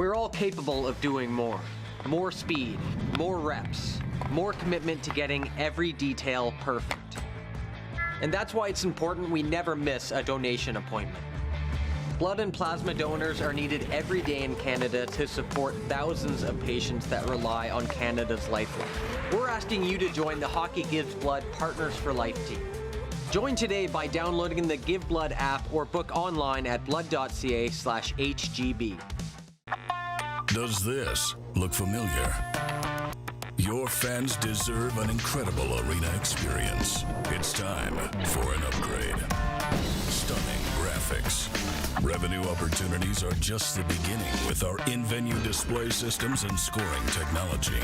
We're all capable of doing more. More speed, more reps, more commitment to getting every detail perfect. And that's why it's important we never miss a donation appointment. Blood and plasma donors are needed every day in Canada to support thousands of patients that rely on Canada's lifeline. We're asking you to join the Hockey Gives Blood Partners for Life team. Join today by downloading the Give Blood app or book online at blood.ca/HGB. Does this look familiar? Your fans deserve an incredible arena experience. It's time for an upgrade. Stunning graphics. Revenue opportunities are just the beginning with our in-venue display systems and scoring technology.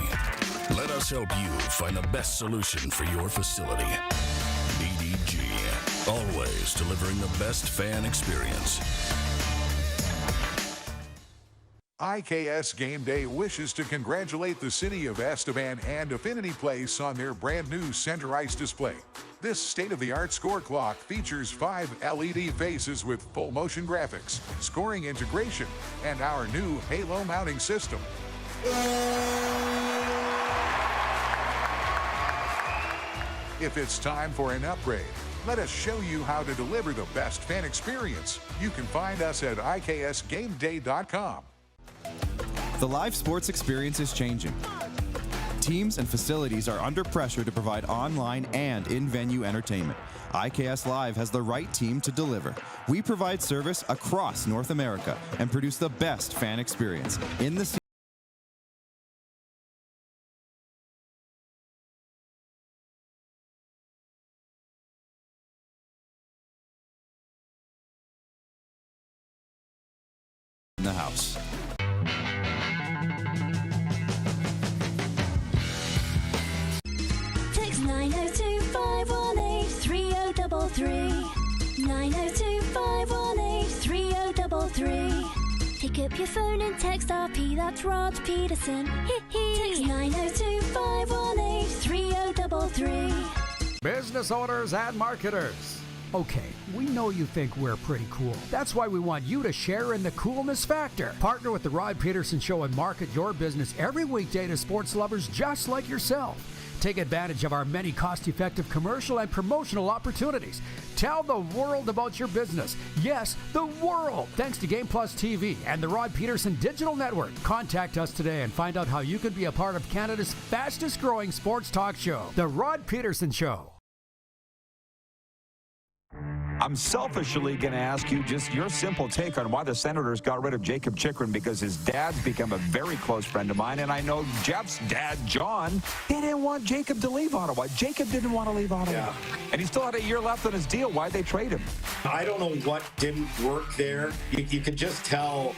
Let us help you find the best solution for your facility. BDG, always delivering the best fan experience. IKS Game Day wishes to congratulate the city of Estevan and Affinity Place on their brand new center ice display. This state-of-the-art score clock features 5 LED faces with full motion graphics, scoring integration, and our new halo mounting system. If it's time for an upgrade, let us show you how to deliver the best fan experience. You can find us at iksgameday.com. The live sports experience is changing. Teams and facilities are under pressure to provide online and in-venue entertainment. IKS Live has the right team to deliver. We provide service across North America and produce the best fan experience in the house. Text 902-518-3033. 902-518-3033. Pick up your phone and text RP, that's Rod Pedersen. Text 902-518-3033. Business owners and marketers. Okay, we know you think we're pretty cool. That's why we want you to share in the coolness factor. Partner with the Rod Pedersen Show and market your business every weekday to sports lovers just like yourself. Take advantage of our many cost-effective commercial and promotional opportunities. Tell the world about your business. Yes, the world. Thanks to Game Plus TV and the Rod Pedersen Digital Network. Contact us today and find out how you can be a part of Canada's fastest-growing sports talk show, The Rod Pedersen Show. I'm selfishly going to ask you just your simple take on why the Senators got rid of Jacob Chychrun, because his dad's become a very close friend of mine, and I know Jeff's dad, John, they didn't want Jacob to leave Ottawa. Jacob didn't want to leave Ottawa. Yeah. And he still had a year left on his deal. Why'd they trade him? I don't know what didn't work there. You could just tell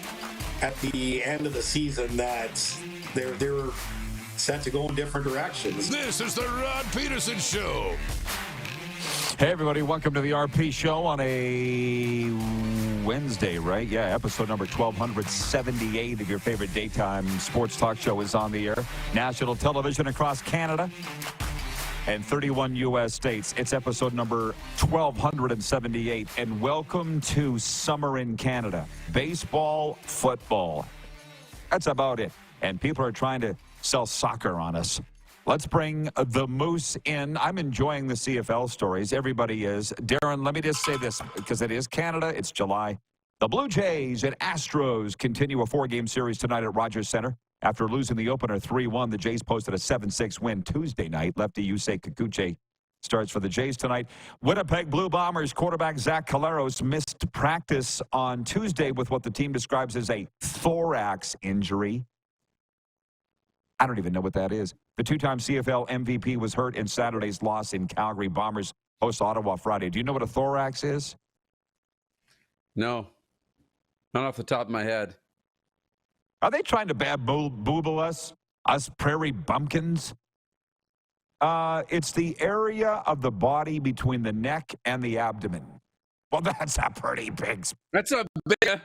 at the end of the season that they were set to go in different directions. This is the Rod Pedersen Show. Hey, everybody. Welcome to the RP Show on a Wednesday, right? Yeah, episode number 1278 of your favorite daytime sports talk show is on the air. National television across Canada and 31 U.S. states. It's episode number 1278. And welcome to summer in Canada. Baseball, football. That's about it. And people are trying to sell soccer on us. Let's bring the Moose in. I'm enjoying the CFL stories. Everybody is. Darren, let me just say this, because it is Canada. It's July. The Blue Jays and Astros continue a 4-game series tonight at Rogers Centre. After losing the opener 3-1, the Jays posted a 7-6 win Tuesday night. Lefty Yusei Kikuchi starts for the Jays tonight. Winnipeg Blue Bombers quarterback Zach Caleros missed practice on Tuesday with what the team describes as a thorax injury. I don't even know what that is. The two-time CFL MVP was hurt in Saturday's loss in Calgary. Bombers host Ottawa Friday. Do you know what a thorax is? No. Not off the top of my head. Are they trying to bamboozle us prairie bumpkins? It's the area of the body between the neck and the abdomen. Well, that's a pretty big... That's a big...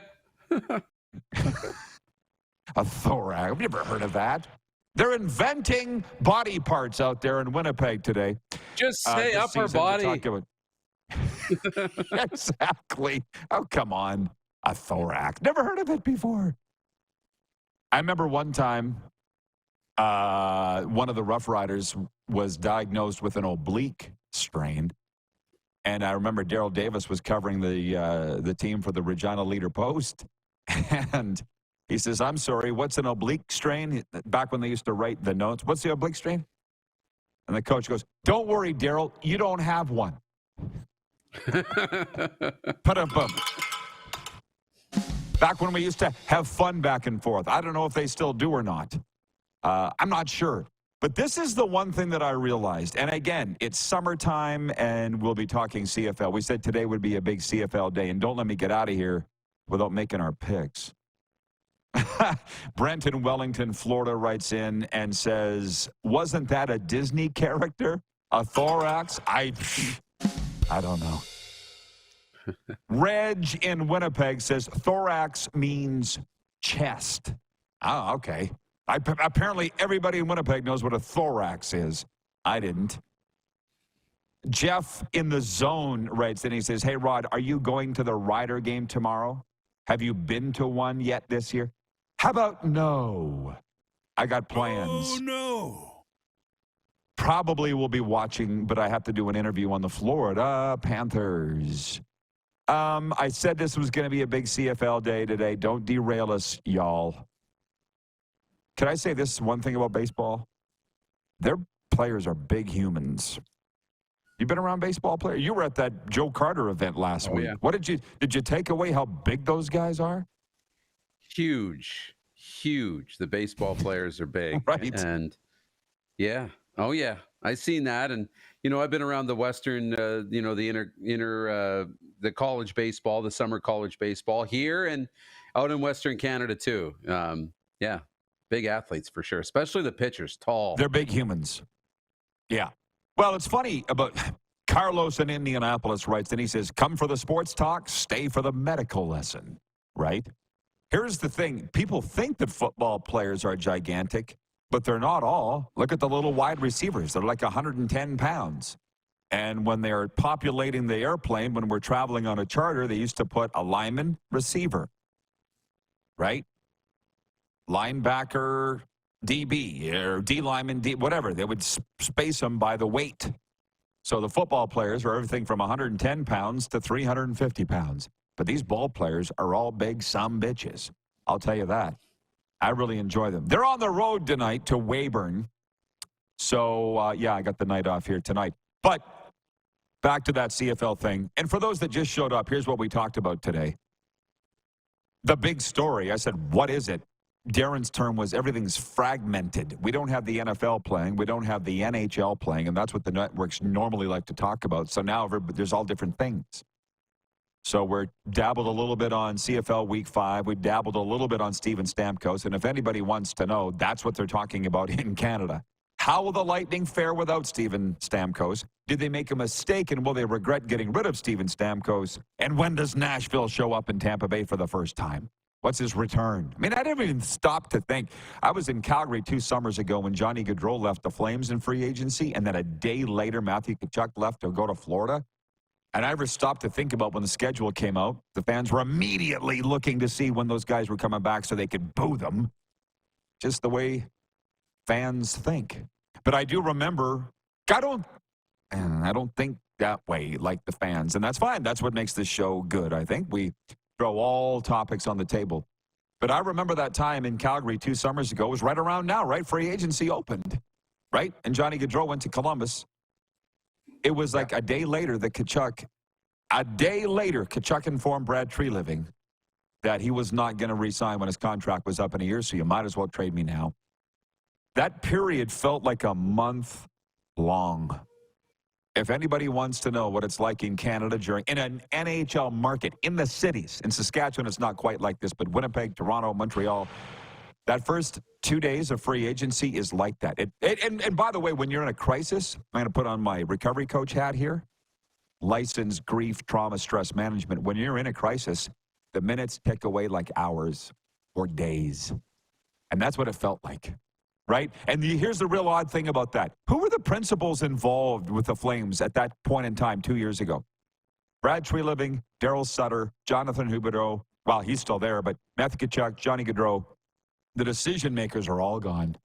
A thorax. I've never heard of that. They're inventing body parts out there in Winnipeg today. Just say upper body. Exactly. Oh, come on. A thorax. Never heard of it before. I remember one time one of the Rough Riders was diagnosed with an oblique strain. And I remember Daryl Davis was covering the team for the Regina Leader Post. And he says, I'm sorry, what's an oblique strain? Back when they used to write the notes, what's the oblique strain? And the coach goes, don't worry, Daryl, you don't have one. Put-a-bum. Back when we used to have fun back and forth. I don't know if they still do or not. I'm not sure. But this is the one thing that I realized. And again, it's summertime, and we'll be talking CFL. We said today would be a big CFL day, and don't let me get out of here without making our picks. Brent in Wellington, Florida writes in and says, wasn't that a Disney character? A thorax? I don't know. Reg in Winnipeg says thorax means chest. Oh, okay. Apparently everybody in Winnipeg knows what a thorax is. I didn't. Jeff in the Zone writes and he says, hey, Rod, are you going to the Rider game tomorrow? Have you been to one yet this year? How about no? I got plans. Oh, no. Probably will be watching, but I have to do an interview on the Florida Panthers. I said this was going to be a big CFL day today. Don't derail us, y'all. Can I say this one thing about baseball? Their players are big humans. You been around baseball players? You were at that Joe Carter event last week. Yeah. What did you take away how big those guys are? Huge. The baseball players are big. Right. And yeah. Oh yeah. I've seen that. And, you know, I've been around the Western, the the college baseball, the summer college baseball here and out in Western Canada too. Yeah. Big athletes for sure, especially the pitchers, tall. They're big humans. Yeah. Well, it's funny about Carlos in Indianapolis writes, and he says, come for the sports talk, stay for the medical lesson, right? Here's the thing. People think that football players are gigantic, but they're not all. Look at the little wide receivers. They're like 110 pounds. And when they're populating the airplane, when we're traveling on a charter, they used to put a lineman, receiver, right? Linebacker, DB, or D lineman, D, whatever. They would space them by the weight. So the football players are everything from 110 pounds to 350 pounds. But these ball players are all big sumbitches. I'll tell you that. I really enjoy them. They're on the road tonight to Weyburn. So, yeah, I got the night off here tonight. But back to that CFL thing. And for those that just showed up, here's what we talked about today. The big story, I said, what is it? Darren's term was everything's fragmented. We don't have the NFL playing. We don't have the NHL playing, and that's what the networks normally like to talk about. So now there's all different things. So we're dabbled a little bit on CFL Week 5. We dabbled a little bit on Steven Stamkos, and if anybody wants to know, that's what they're talking about in Canada. How will the Lightning fare without Steven Stamkos? Did they make a mistake, and will they regret getting rid of Steven Stamkos? And when does Nashville show up in Tampa Bay for the first time? What's his return? I mean, I didn't even stop to think. I was in Calgary 2 summers ago when Johnny Gaudreau left the Flames in free agency, and then a day later, Matthew Tkachuk left to go to Florida. And I never stopped to think about when the schedule came out. The fans were immediately looking to see when those guys were coming back so they could boo them. Just the way fans think. But I do remember, I don't think that way like the fans. And that's fine. That's what makes this show good, I think. We throw all topics on the table. But I remember that time in Calgary 2 summers ago. It was right around now, right? Free agency opened, right? And Johnny Gaudreau went to Columbus. It was like a day later that Tkachuk informed Brad Treliving that he was not going to re-sign when his contract was up in a year, so you might as well trade me now. That period felt like a month long. If anybody wants to know what it's like in Canada in an NHL market, in the cities, in Saskatchewan, it's not quite like this, but Winnipeg, Toronto, Montreal, that first 2 days of free agency is like that. And by the way, when you're in a crisis, I'm going to put on my recovery coach hat here, licensed grief, trauma, stress management. When you're in a crisis, the minutes tick away like hours or days. And that's what it felt like. Right? And here's the real odd thing about that. Who were the principals involved with the Flames at that point in time 2 years ago? Brad Treliving, Darryl Sutter, Jonathan Huberdeau. Well, he's still there, but Matthew Tkachuk, Johnny Gaudreau. The decision makers are all gone.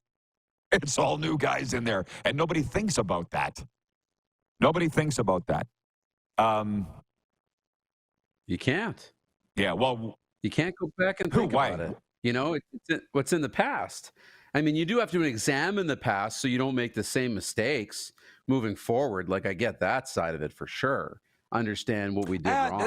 It's all new guys in there, and nobody thinks about that. Nobody thinks about that. You can't. Yeah, well, you can't go back and think about it. You know, it's what's in the past. I mean, you do have to examine the past so you don't make the same mistakes moving forward. Like, I get that side of it for sure. Understand what we did wrong.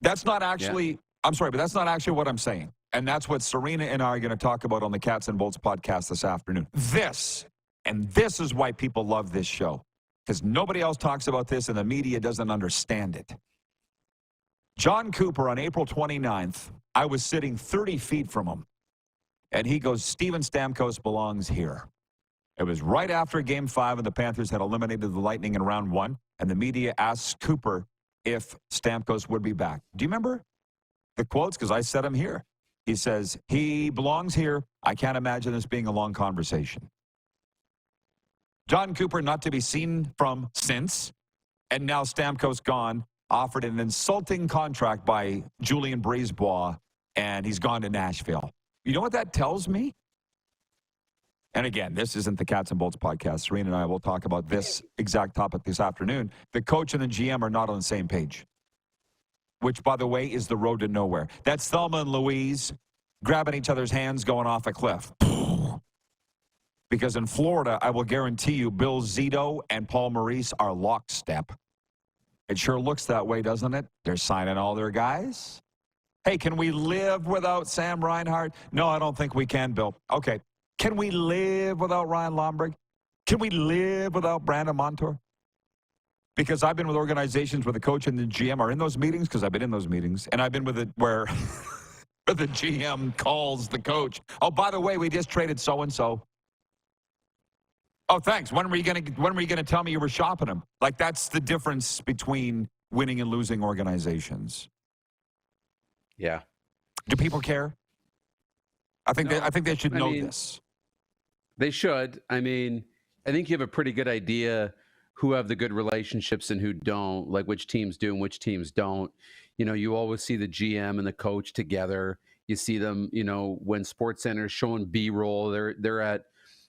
That's not actually, yeah. I'm sorry, but that's not actually what I'm saying. And that's what Serena and I are going to talk about on the Cats and Bolts podcast this afternoon. This is why people love this show. Because nobody else talks about this and the media doesn't understand it. John Cooper on April 29th, I was sitting 30 feet from him. And he goes, Steven Stamkos belongs here. It was right after Game 5 and the Panthers had eliminated the Lightning in round 1. And the media asked Cooper if Stamkos would be back. Do you remember the quotes? Because I said them here. He says, he belongs here. I can't imagine this being a long conversation. John Cooper, not to be seen from since, and now Stamkos gone, offered an insulting contract by Julien Brisebois, and he's gone to Nashville. You know what that tells me? And again, this isn't the Cats and Bolts podcast. Serena and I will talk about this exact topic this afternoon. The coach and the GM are not on the same page, which, by the way, is the road to nowhere. That's Thelma and Louise grabbing each other's hands going off a cliff. Because in Florida, I will guarantee you, Bill Zito and Paul Maurice are lockstep. It sure looks that way, doesn't it? They're signing all their guys. Hey, can we live without Sam Reinhart? No, I don't think we can, Bill. Okay. Can we live without Ryan Lomberg? Can we live without Brandon Montour? Because I've been with organizations where the coach and the GM are in those meetings, because I've been in those meetings, and I've been with it where the GM calls the coach. Oh, by the way, we just traded so-and-so. Oh, thanks. When were you going to tell me you were shopping him? Like, that's the difference between winning and losing organizations. Yeah. Do people care? I think they should know this. They should. I mean, I think you have a pretty good idea who have the good relationships and who don't, like which teams do and which teams don't. You know, you always see the GM and the coach together. You see them, you know, when SportsCenter's showing B-roll, they're at,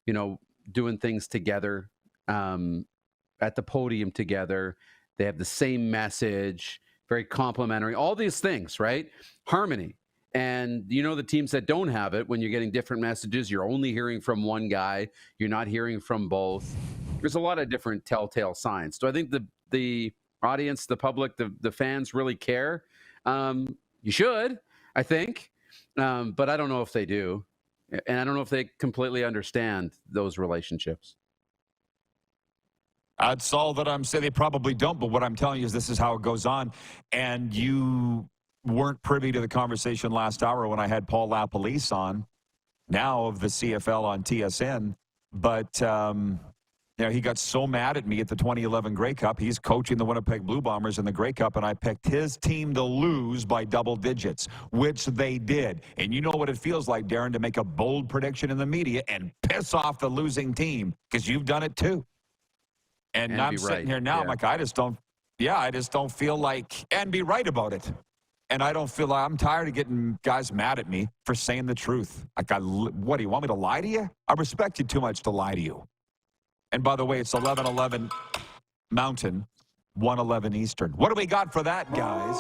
you know, doing things together, at the podium together. They have the same message, very complimentary, all these things, right? Harmony. And you know, the teams that don't have it, when you're getting different messages, you're only hearing from one guy, you're not hearing from both. There's a lot of different telltale signs. Do I think the audience, the public, the fans really care? You should, I think. But I don't know if they do. And I don't know if they completely understand those relationships. That's all that I'm saying. They probably don't, but what I'm telling you is this is how it goes on. And you weren't privy to the conversation last hour when I had Paul LaPolice on, now of the CFL on TSN. But, you know, he got so mad at me at the 2011 Grey Cup. He's coaching the Winnipeg Blue Bombers in the Grey Cup, and I picked his team to lose by double digits, which they did. And you know what it feels like, Darren, to make a bold prediction in the media and piss off the losing team, because you've done it too. And I'm sitting here now, I'm like, I just don't feel like, and be right about it. And I don't feel like, I'm tired of getting guys mad at me for saying the truth. Like, what, do you want me to lie to you? I respect you too much to lie to you. And by the way, it's 11:11 Mountain, 1:11 Eastern. What do we got for that, guys?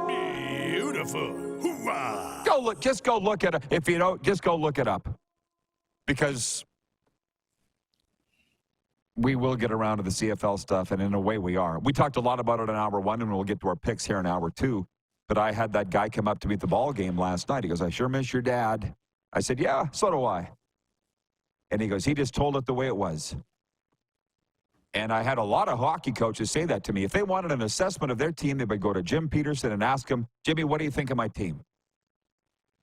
Beautiful. Hoorah! Just go look at it. If you don't, just go look it up. Because we will get around to the CFL stuff, and in a way we are. We talked a lot about it in hour 1, and we'll get to our picks here in hour 2. But I had that guy come up to me at the ball game last night. He goes, I sure miss your dad. I said, yeah, so do I. And he goes, he just told it the way it was. And I had a lot of hockey coaches say that to me. If they wanted an assessment of their team, they would go to Jim Pedersen and ask him, Jimmy, what do you think of my team?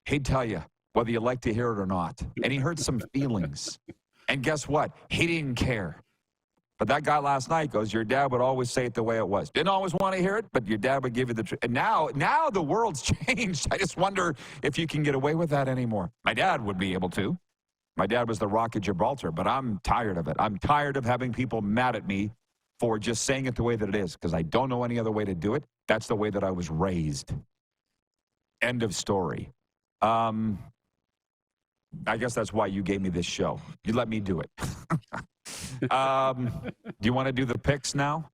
He'd tell you whether you like to hear it or not. And he hurt some feelings. And guess what? He didn't care. But that guy last night goes, your dad would always say it the way it was. Didn't always want to hear it, but your dad would give you the truth. And now the world's changed. I just wonder if you can get away with that anymore. My dad would be able to. My dad was the Rock of Gibraltar, but I'm tired of it. I'm tired of having people mad at me for just saying it the way that it is, because I don't know any other way to do it. That's the way that I was raised. End of story. I guess that's why you gave me this show. You let me do it. Do you want to do the picks now?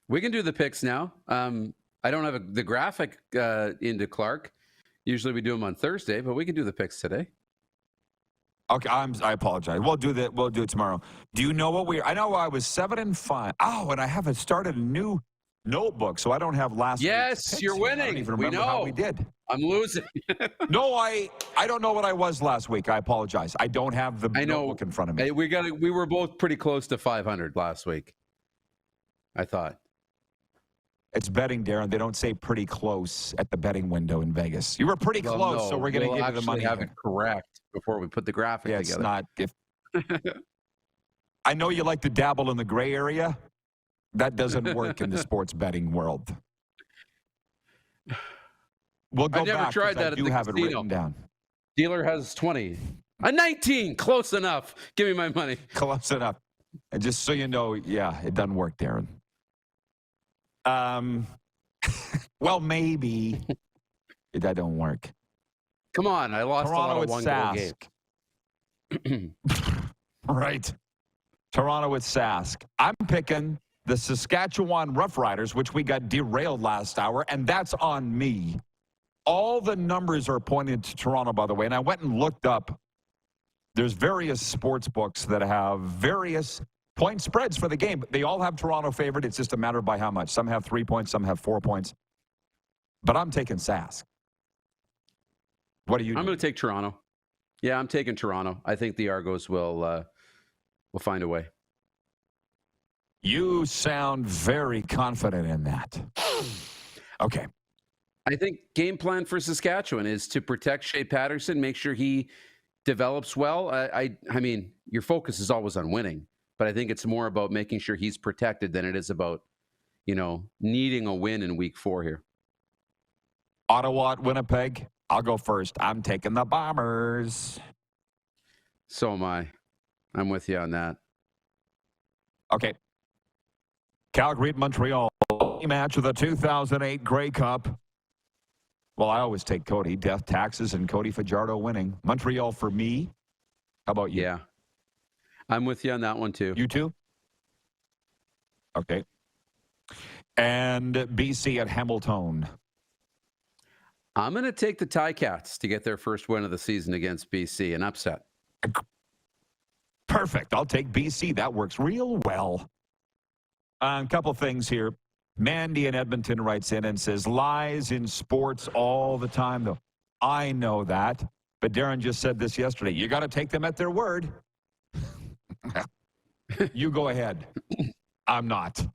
We can do the picks now. I don't have the graphic into Clark. Usually we do them on Thursday, but we can do the picks today. Okay, I apologize. We'll do it tomorrow. Do you know what I know I was 7-5. Oh, and I haven't started a new notebook, so I don't have last week's picks. You're winning. I don't even remember how we did. I'm losing. No, I don't know what I was last week. I apologize. I don't have the notebook in front of me. Hey, we were both pretty close to 500 last week, I thought. It's betting, Darren. They don't say pretty close at the betting window in Vegas. You were pretty close, no, so we're going to give you the money. Have it correct before we put the graphic together. It's not. I know you like to dabble in the gray area. That doesn't work in the sports betting world. We'll go I never back, tried that I at do the have casino. it written down. Dealer has 20. A 19. Close enough. Give me my money. Close enough. And just so you know, yeah, it doesn't work, Darren. Well, maybe that don't work. Come on, I lost Toronto a lot of with one-goal game. Right. Toronto with Sask. I'm picking the Saskatchewan Roughriders, which we got derailed last hour, and that's on me. All the numbers are pointing to Toronto, by the way, and I went and looked up. There's various sports books that have various point spreads for the game. They all have Toronto favored. It's just a matter of by how much. Some have 3 points, some have 4 points. But I'm taking Sask. What are you doing? I'm going to take Toronto. Yeah, I'm taking Toronto. I think the Argos will find a way. You sound very confident in that. Okay. I think game plan for Saskatchewan is to protect Shea Pedersen, make sure he develops well. I mean, your focus is always on winning, but I think it's more about making sure he's protected than it is about, needing a win in week 4 here. Ottawa at Winnipeg. I'll go first. I'm taking the Bombers. So am I. I'm with you on that. Okay. Calgary at Montreal. Match of the 2008 Grey Cup. Well, I always take Cody. Death, taxes, and Cody Fajardo winning. Montreal for me. How about you? Yeah. I'm with you on that one, too. You too? Okay. And BC at Hamilton. I'm going to take the Ticats to get their first win of the season against BC, an upset. Perfect. I'll take BC. That works real well. A couple things here. Mandy in Edmonton writes in and says, lies in sports all the time, though. I know that. But Darren just said this yesterday. You got to take them at their word. You go ahead. I'm not.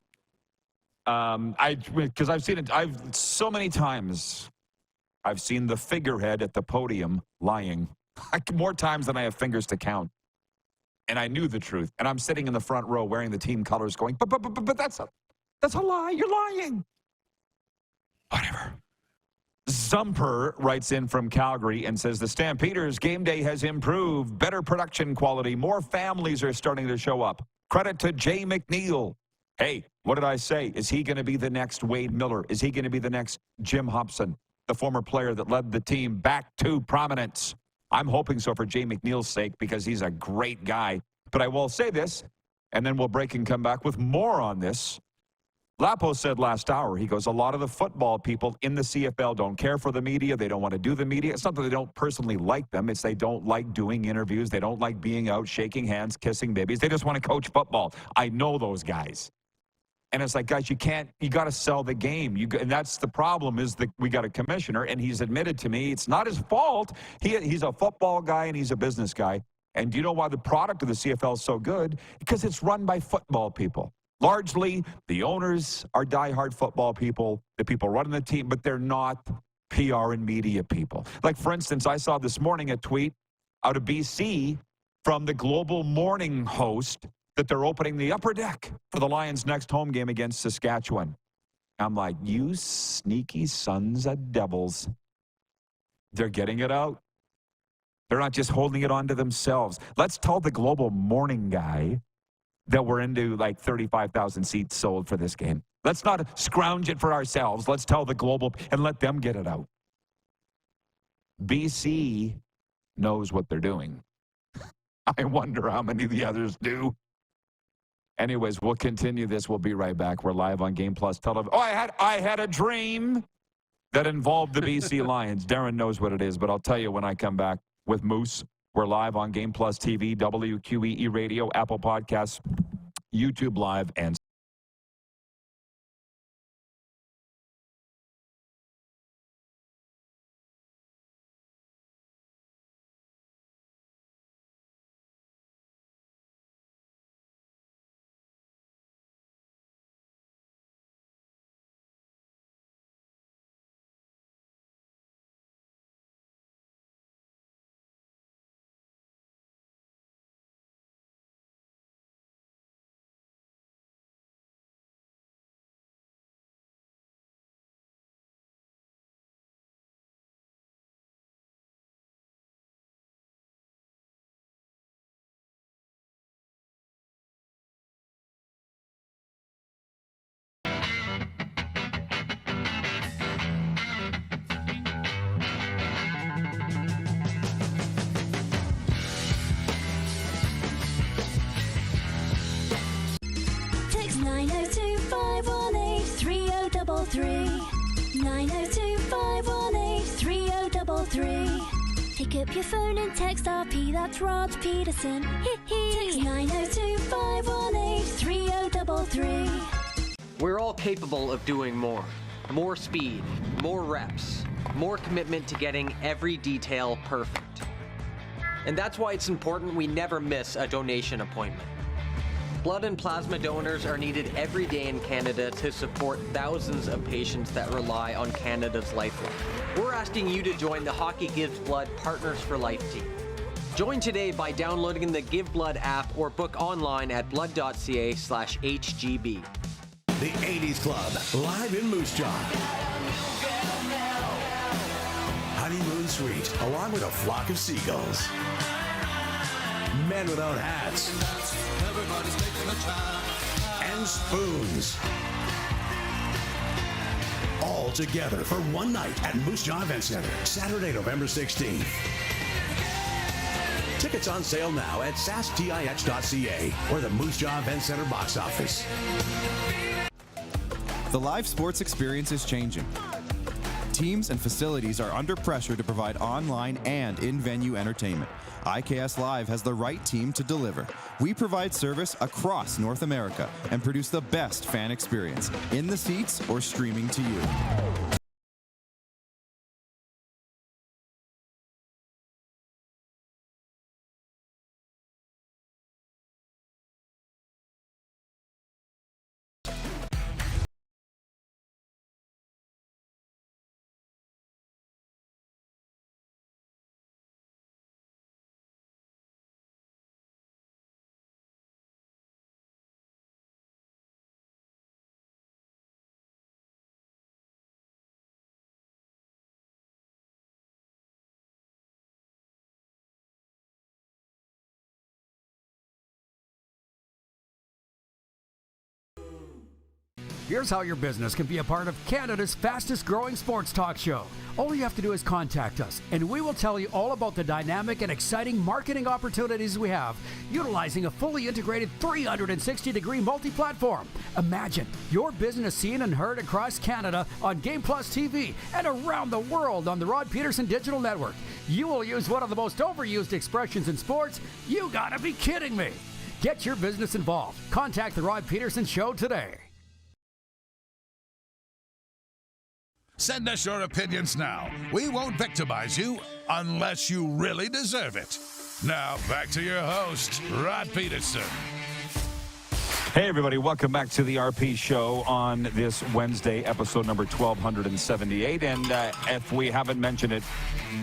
Because I've seen it. So many times I've seen the figurehead at the podium lying. More times than I have fingers to count. And I knew the truth. And I'm sitting in the front row wearing the team colors going, but that's a lie. You're lying. Whatever. Zumper writes in from Calgary and says, the Stampeders game day has improved. Better production quality. More families are starting to show up. Credit to Jay McNeil. Hey, what did I say? Is he going to be the next Wade Miller? Is he going to be the next Jim Hobson, the former player that led the team back to prominence? I'm hoping so for Jay McNeil's sake because he's a great guy. But I will say this, and then we'll break and come back with more on this. Lapo said last hour, he goes, a lot of the football people in the CFL don't care for the media. They don't want to do the media. It's not that they don't personally like them. It's they don't like doing interviews. They don't like being out, shaking hands, kissing babies. They just want to coach football. I know those guys. And it's like, guys, you got to sell the game. And that's the problem is that we got a commissioner, and he's admitted to me it's not his fault. He's a football guy, and he's a business guy. And do you know why the product of the CFL is so good? Because it's run by football people. Largely, the owners are diehard football people, the people running the team, but they're not PR and media people. Like, for instance, I saw this morning a tweet out of BC from the Global Morning host that they're opening the upper deck for the Lions' next home game against Saskatchewan. I'm like, you sneaky sons of devils. They're getting it out. They're not just holding it on to themselves. Let's tell the Global Morning guy that we're into like 35,000 seats sold for this game. Let's not scrounge it for ourselves. Let's tell the Global and let them get it out. BC knows what they're doing. I wonder how many of the others do. Anyways, we'll continue this. We'll be right back. We're live on Game Plus Television. Oh, I had a dream that involved the BC Lions. Darren knows what it is, but I'll tell you when I come back with Moose. We're live on Game Plus TV, WQEE Radio, Apple Podcasts, YouTube Live, and Text 902-518-3033. 902-518-3033. Pick up your phone and text RP, that's Rod Pedersen. Text 902-518-3033. We're all capable of doing more. More speed, more reps, more commitment to getting every detail perfect. And that's why it's important we never miss a donation appointment. Blood and plasma donors are needed every day in Canada to support thousands of patients that rely on Canada's lifeline. We're asking you to join the Hockey Gives Blood Partners for Life team. Join today by downloading the Give Blood app or book online at blood.ca/HGB. The 80s Club, live in Moose Jaw. Honeymoon Suite, along with a flock of seagulls. Men without hats. And spoons. All together for one night at Moose Jaw Event Center, Saturday, November 16th. Tickets on sale now at sastih.ca or the Moose Jaw Event Center box office. The live sports experience is changing. Teams and facilities are under pressure to provide online and in-venue entertainment. IKS Live has the right team to deliver. We provide service across North America and produce the best fan experience, in the seats or streaming to you. Here's how your business can be a part of Canada's fastest growing sports talk show. All you have to do is contact us, and we will tell you all about the dynamic and exciting marketing opportunities we have, utilizing a fully integrated 360-degree multi-platform. Imagine your business seen and heard across Canada on Game Plus TV and around the world on the Rod Pedersen Digital Network. You will use one of the most overused expressions in sports. You gotta be kidding me. Get your business involved. Contact the Rod Pedersen Show today. Send us your opinions now. We won't victimize you unless you really deserve it. Now, back to your host, Rod Pedersen. Hey, everybody. Welcome back to the RP Show on this Wednesday, episode number 1278. And if we haven't mentioned it,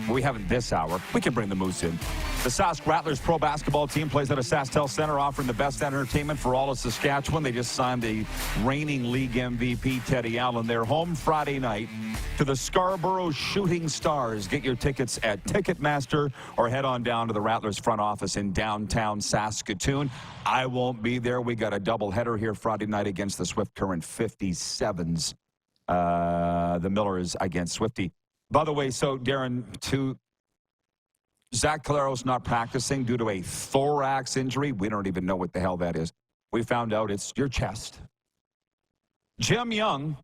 we haven't this hour. We can bring the Moose in. The Sask Rattlers pro basketball team plays at a SaskTel Center, offering the best entertainment for all of Saskatchewan. They just signed the reigning league MVP, Teddy Allen. They're home Friday night to the Scarborough Shooting Stars. Get your tickets at Ticketmaster or head on down to the Rattlers front office in downtown Saskatoon. I won't be there. We got a doubleheader here Friday night against the Swift Current 57s. The Millers against Swifty. By the way, so Darren, to Zach Collaros not practicing due to a thorax injury. We don't even know what the hell that is. We found out it's your chest. Jim Young,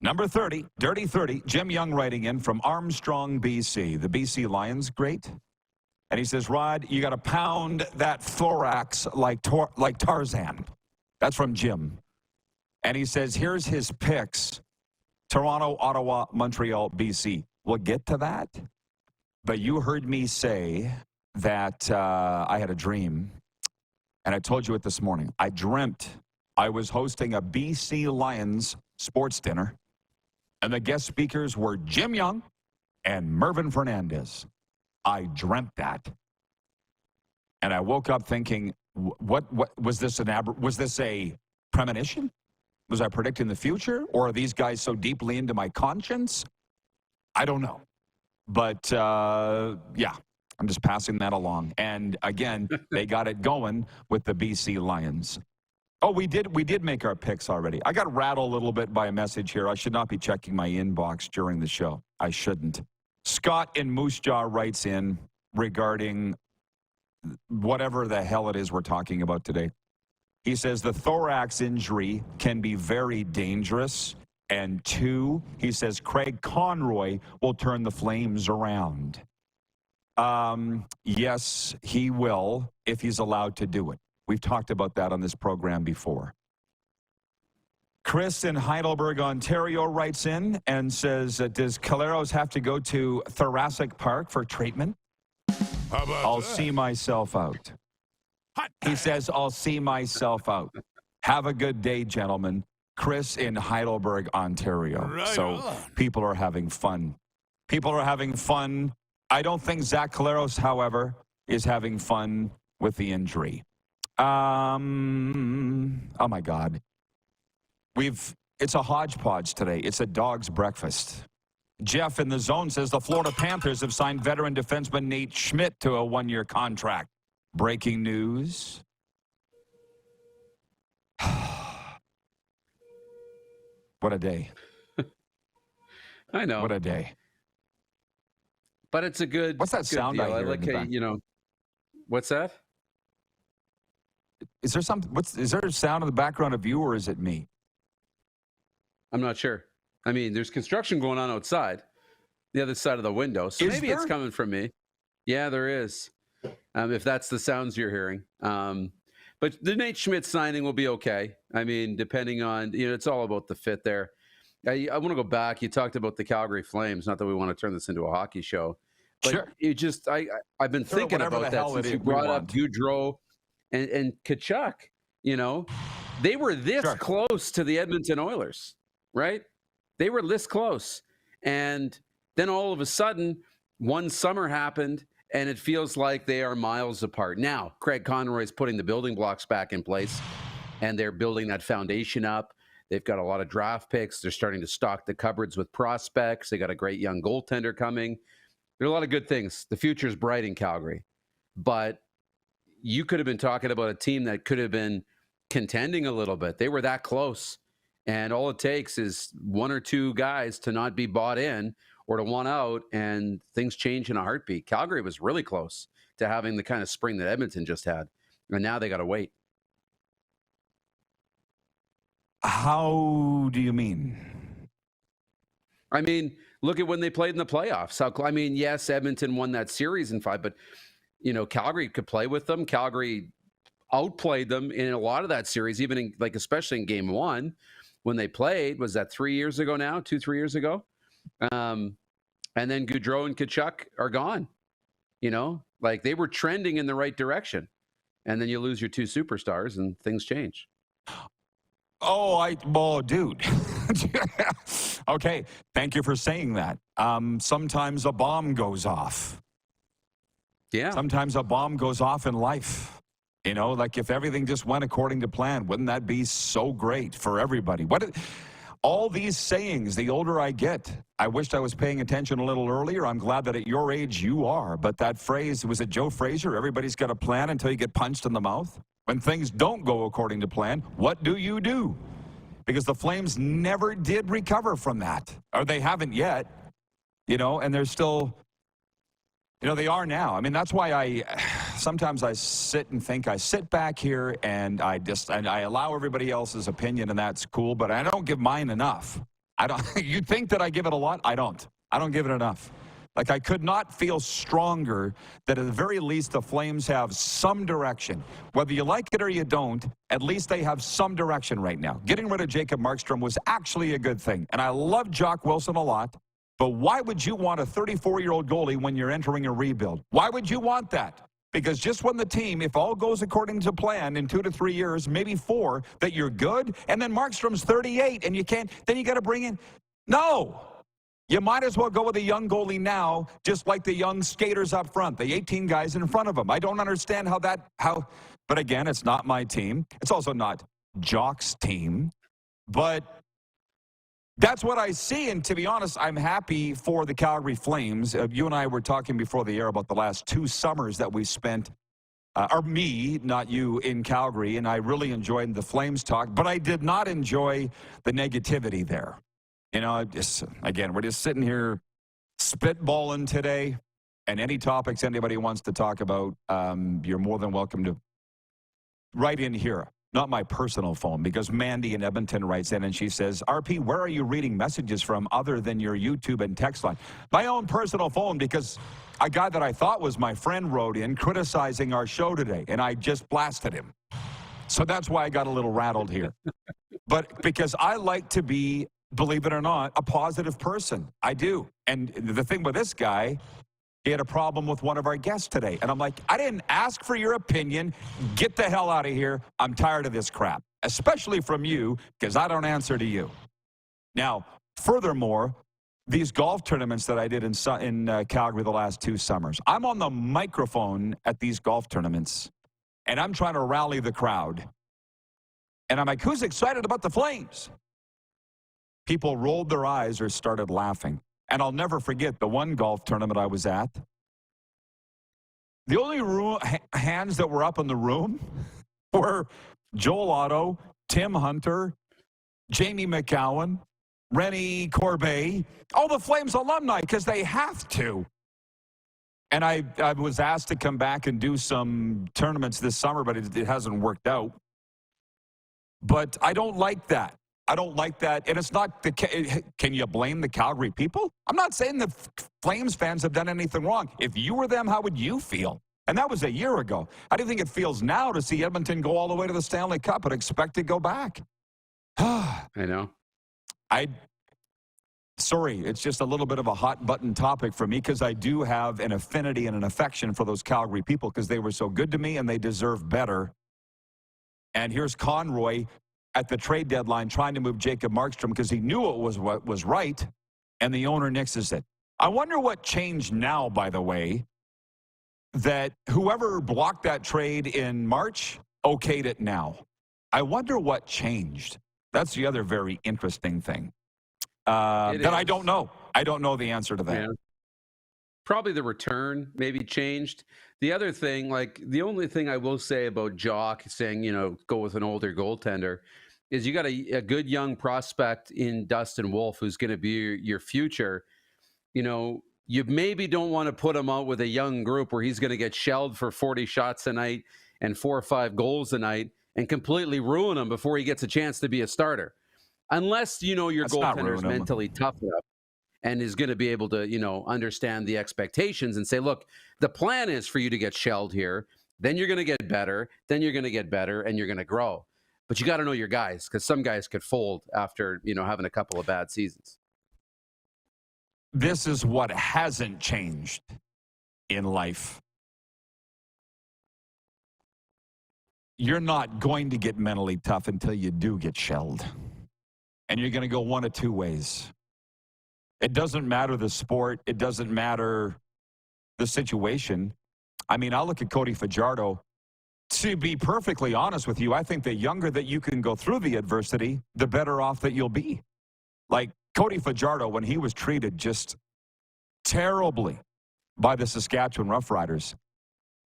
number 30, Dirty 30. Jim Young writing in from Armstrong, BC. The BC Lions, great. And he says, Rod, you got to pound that thorax like Tarzan. That's from Jim. And he says, here's his picks. Toronto, Ottawa, Montreal, BC. We'll get to that. But you heard me say that I had a dream. And I told you it this morning. I dreamt I was hosting a BC Lions sports dinner. And the guest speakers were Jim Young and Mervyn Fernandez. I dreamt that. And I woke up thinking, what was this was this a premonition? Was I predicting the future? Or are these guys so deeply into my conscience? I don't know. But, yeah, I'm just passing that along. And, again, they got it going with the BC Lions. Oh, we did make our picks already. I got rattled a little bit by a message here. I should not be checking my inbox during the show. I shouldn't. Scott in Moose Jaw writes in regarding whatever the hell it is we're talking about today. He says the thorax injury can be very dangerous. And 2, he says Craig Conroy will turn the Flames around. Yes, he will if he's allowed to do it. We've talked about that on this program before. Chris in Heidelberg, Ontario writes in and says, does Collaros have to go to Thoracic Park for treatment? How about I'll that? see myself out. He says, I'll see myself out. Have a good day, gentlemen. Chris in Heidelberg, Ontario. Right so on. people are having fun. People are having fun. I don't think Zach Collaros, however, is having fun with the injury. Oh, my God. It's a hodgepodge today. It's a dog's breakfast. Jeff in the zone says the Florida Panthers have signed veteran defenseman Nate Schmidt to a 1-year contract. Breaking news. What a day. I know. What a day. But it's a good. What's that good sound deal. I hear like in the how, back? What's that? Is there a sound in the background of you, or is it me? I'm not sure. I mean, there's construction going on outside, the other side of the window. So maybe it's coming from me. Yeah, there is. If that's the sounds you're hearing. But the Nate Schmidt signing will be okay. I mean, depending on, it's all about the fit there. I want to go back. You talked about the Calgary Flames. Not that we want to turn this into a hockey show. But sure. I've been thinking about that since you brought up Gaudreau and Tkachuk. They were this close to the Edmonton Oilers, right? They were this close. And then all of a sudden, one summer happened, and it feels like they are miles apart. Now, Craig Conroy is putting the building blocks back in place, and they're building that foundation up. They've got a lot of draft picks. They're starting to stock the cupboards with prospects. They got a great young goaltender coming. There are a lot of good things. The future's bright in Calgary. But you could have been talking about a team that could have been contending a little bit. They were that close. And all it takes is 1 or 2 guys to not be bought in or to want out, and things change in a heartbeat. Calgary was really close to having the kind of spring that Edmonton just had. And now they got to wait. How do you mean? I mean, look at when they played in the playoffs. Yes, Edmonton won that series in 5, but, Calgary could play with them. Calgary outplayed them in a lot of that series, even especially in game 1 when they played. Was that 3 years ago now? 2-3 years ago? And then Gaudreau and Tkachuk are gone. They were trending in the right direction. And then you lose your 2 superstars and things change. Dude. Okay, thank you for saying that. Sometimes a bomb goes off. Yeah. Sometimes a bomb goes off in life. If everything just went according to plan, wouldn't that be so great for everybody? All these sayings, the older I get, I wished I was paying attention a little earlier. I'm glad that at your age you are. But that phrase, was it Joe Frazier? Everybody's got a plan until you get punched in the mouth. When things don't go according to plan, what do? Because the Flames never did recover from that. Or they haven't yet. And they're still They are now. I mean, that's why sometimes I sit and think. I sit back here and I allow everybody else's opinion, and that's cool, but I don't give mine enough. You'd think that I give it a lot. I don't give it enough. Like, I could not feel stronger that at the very least the Flames have some direction. Whether you like it or you don't, at least they have some direction right now. Getting rid of Jacob Markstrom was actually a good thing. And I love Jock Wilson a lot, but why would you want a 34-year-old goalie when you're entering a rebuild? Why would you want that? Because just when the team, if all goes according to plan in 2 to 3 years, maybe 4, that you're good, and then Markstrom's 38 and you can't, then you got to bring in, no. You might as well go with a young goalie now, just like the young skaters up front, the 18 guys in front of them. I don't understand but again, it's not my team. It's also not Jock's team. But that's what I see, and to be honest, I'm happy for the Calgary Flames. You and I were talking before the air about the last 2 summers that we spent, or me, not you, in Calgary, and I really enjoyed the Flames talk, but I did not enjoy the negativity there. We're just sitting here spitballing today, and any topics anybody wants to talk about, you're more than welcome to write in here. Not my personal phone, because Mandy in Edmonton writes in and she says, RP, where are you reading messages from other than your YouTube and text line? My own personal phone, because a guy that I thought was my friend wrote in criticizing our show today, and I just blasted him. So that's why I got a little rattled here. But because I like to be, believe it or not, a positive person. I do. And the thing with this guy, he had a problem with one of our guests today. And I'm like, I didn't ask for your opinion. Get the hell out of here. I'm tired of this crap, especially from you, because I don't answer to you. Now, furthermore, these golf tournaments that I did in Calgary the last 2 summers, I'm on the microphone at these golf tournaments, and I'm trying to rally the crowd. And I'm like, who's excited about the Flames? People rolled their eyes or started laughing. And I'll never forget the one golf tournament I was at. The only hands that were up in the room were Joel Otto, Tim Hunter, Jamie McCowan, Rennie Corbet, all the Flames alumni, because they have to. And I was asked to come back and do some tournaments this summer, but it hasn't worked out. But I don't like that. I don't like that. And it's not can you blame the Calgary people? I'm not saying the Flames fans have done anything wrong. If you were them, how would you feel? And that was a year ago. How do you think it feels now to see Edmonton go all the way to the Stanley Cup and expect to go back? I know. Sorry, it's just a little bit of a hot button topic for me, because I do have an affinity and an affection for those Calgary people, because they were so good to me and they deserve better. And here's Conroy at the trade deadline trying to move Jacob Markstrom because he knew it was what was right, and the owner nixes it. I wonder what changed now, by the way, that whoever blocked that trade in March okayed it now. I wonder what changed. That's the other very interesting thing that I don't know. I don't know the answer to that. Yeah. Probably the return maybe changed. The other thing, the only thing I will say about Jock saying, go with an older goaltender, is you got a good young prospect in Dustin Wolf who's going to be your future. You maybe don't want to put him out with a young group where he's going to get shelled for 40 shots a night and 4 or 5 goals a night and completely ruin him before he gets a chance to be a starter. Unless, your goaltender is mentally tough enough and is going to be able to, understand the expectations and say, look, the plan is for you to get shelled here. Then you're going to get better. Then you're going to get better, and you're going to grow. But you got to know your guys, because some guys could fold after, having a couple of bad seasons. This is what hasn't changed in life. You're not going to get mentally tough until you do get shelled. And you're going to go one of 2 ways. It doesn't matter the sport. It doesn't matter the situation. I mean, I'll look at Cody Fajardo. To be perfectly honest with you, I think the younger that you can go through the adversity, the better off that you'll be. Like Cody Fajardo, when he was treated just terribly by the Saskatchewan Roughriders,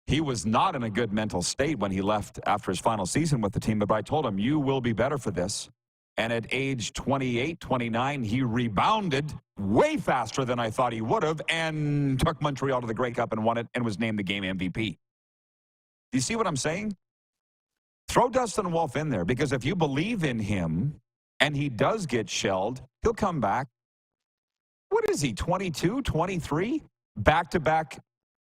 he was not in a good mental state when he left after his final season with the team. But I told him, you will be better for this. And at age 28, 29, he rebounded way faster than I thought he would have and took Montreal to the Grey Cup and won it and was named the game MVP. Do you see what I'm saying? Throw Dustin Wolf in there, because if you believe in him and he does get shelled, he'll come back. What is he, 22, 23? Back-to-back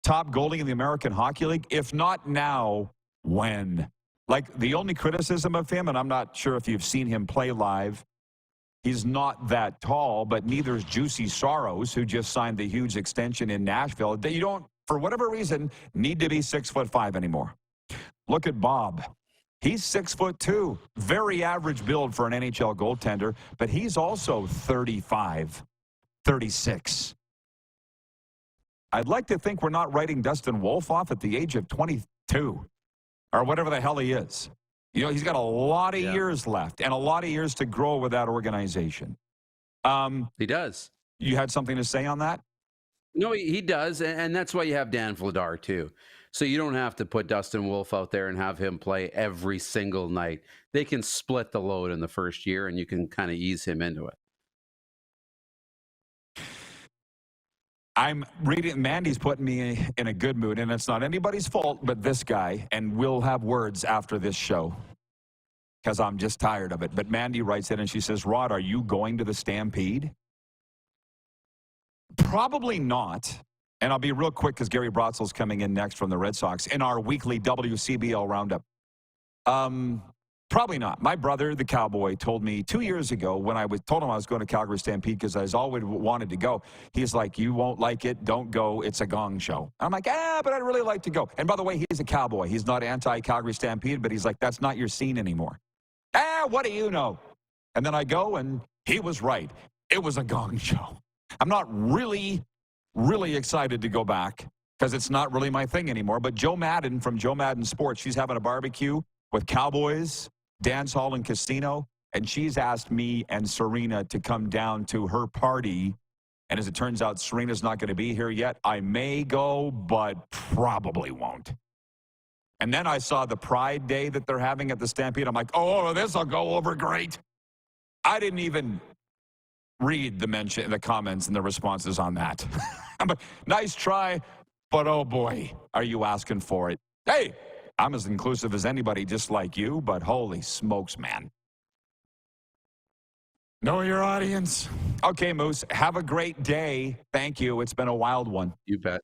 top goalie in the American Hockey League? If not now, when? Like, the only criticism of him, and I'm not sure if you've seen him play live, he's not that tall, but neither is Juicy Soros, who just signed the huge extension in Nashville. You don't, for whatever reason, need to be 6'5" anymore. Look at Bob. He's 6'2", very average build for an NHL goaltender, but he's also 35, 36. I'd like to think we're not writing Dustin Wolf off at the age of 22 or whatever the hell he is. You know, he's got a lot of years left and a lot of years to grow with that organization. He does. You had something to say on that? No, he does, and that's why you have Dan Vladar, too. So you don't have to put Dustin Wolf out there and have him play every single night. They can split the load in the first year, and you can kind of ease him into it. I'm reading, Mandy's putting me in a good mood, and it's not anybody's fault but this guy, and we'll have words after this show because I'm just tired of it. But Mandy writes in and she says, Rod, are you going to the Stampede? Probably not. And I'll be real quick because Gary Brotzel's coming in next from the Red Sox in our weekly WCBL Round Up. Probably not. My brother, the Cowboy, told me 2 years ago when I told him I was going to Calgary Stampede because I always wanted to go. He's like, you won't like it. Don't go. It's a gong show. I'm like, but I'd really like to go. And by the way, he's a Cowboy. He's not anti-Calgary Stampede, but he's like, that's not your scene anymore. What do you know? And then I go, and he was right. It was a gong show. I'm not really excited to go back because it's not really my thing anymore. But Joe Madden from Joe Madden Sports, she's having a barbecue with Cowboys, dance hall and casino, and she's asked me and Serena to come down to her party. And as it turns out, Serena's not going to be here yet. I may go, but probably won't. And then I saw the Pride Day that they're having at the Stampede. I'm like, oh, this will go over great. I didn't even read the comments and the responses on that. I'm like, nice try, but oh boy, are you asking for it? Hey, I'm as inclusive as anybody, just like you, but holy smokes, man. Know your audience. Okay, Moose, have a great day. Thank you. It's been a wild one. You bet.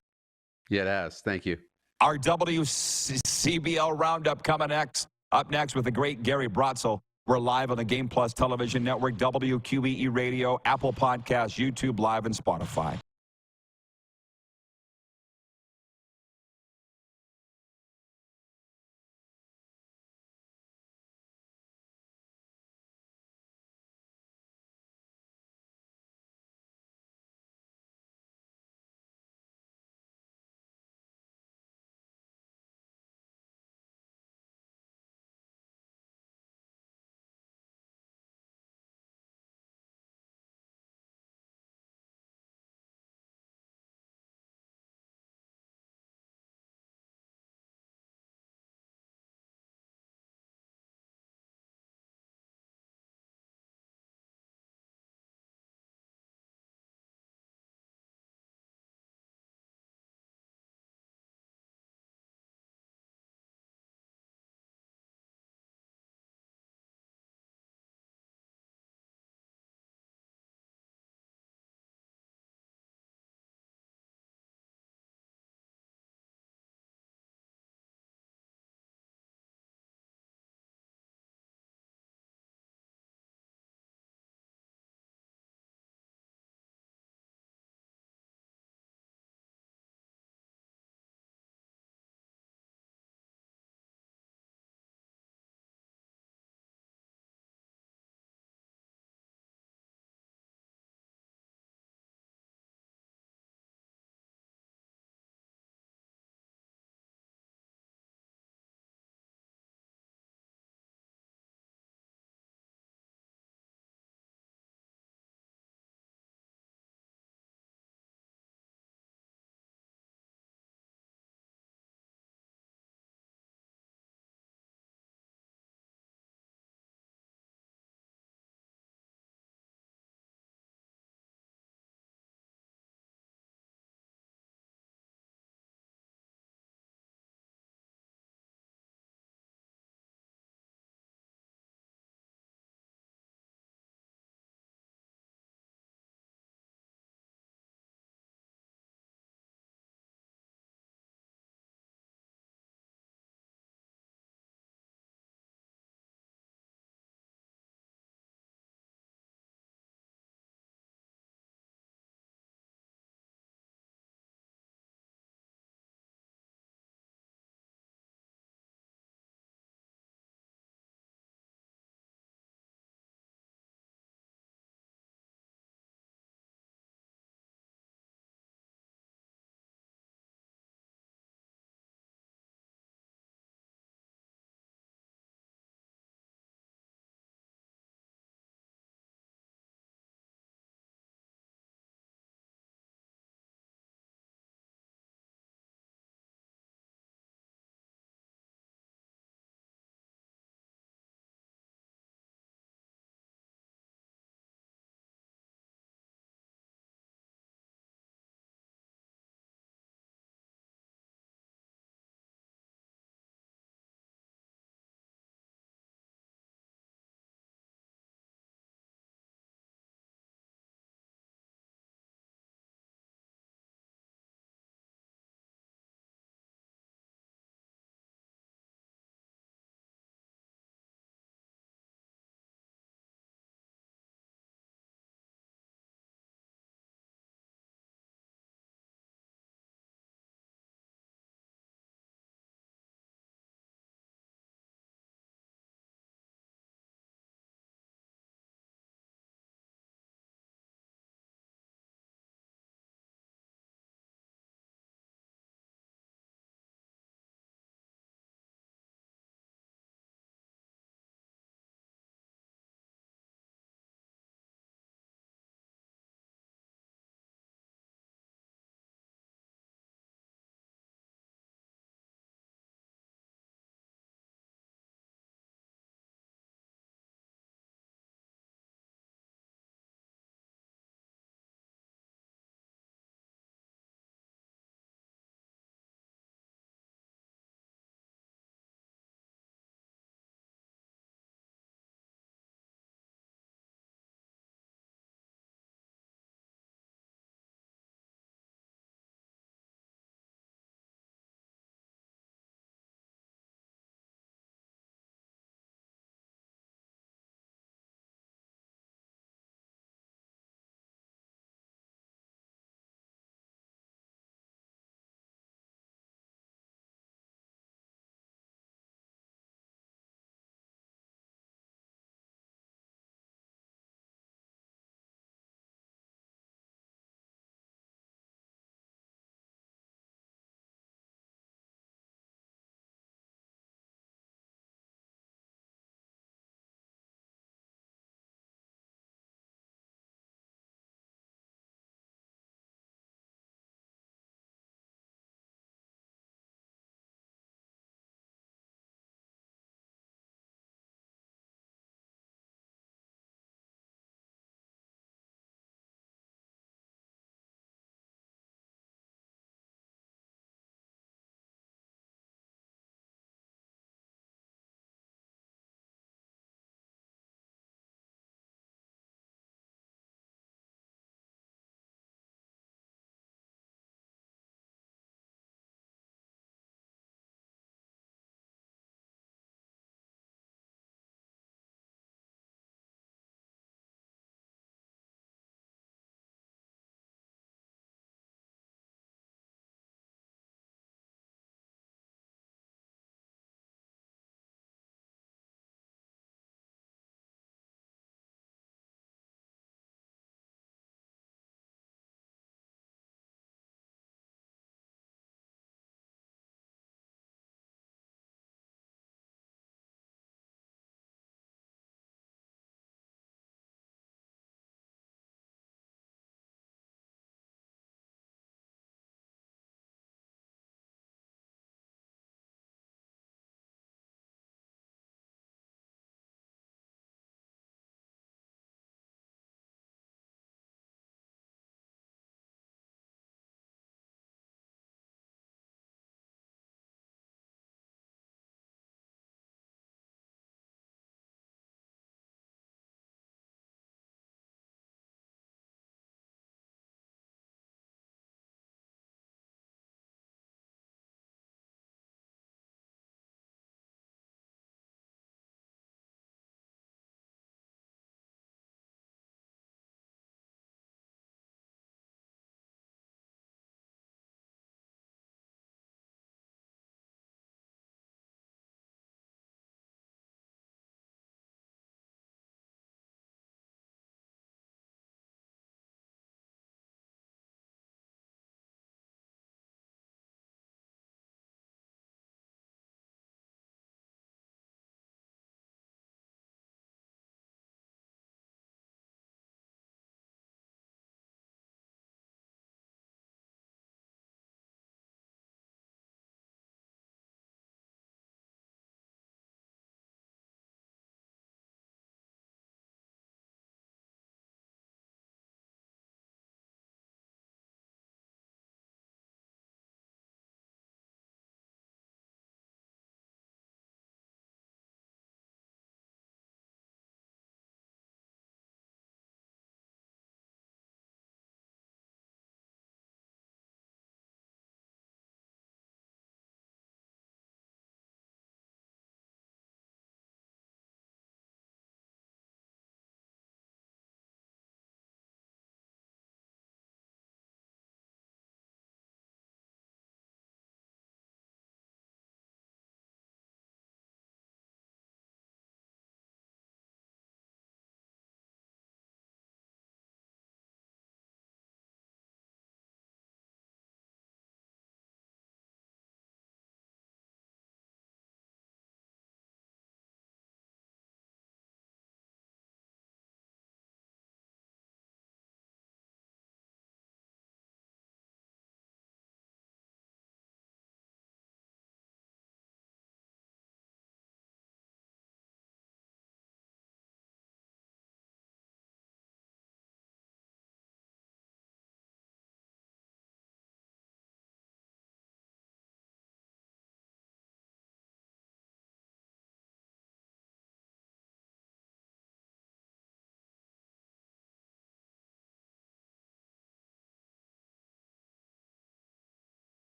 Yeah, it has. Thank you. Our WCBL Roundup coming next. Up next with the great Gary Brotzel. We're live on the Game Plus Television Network, WQEE Radio, Apple Podcasts, YouTube Live, and Spotify.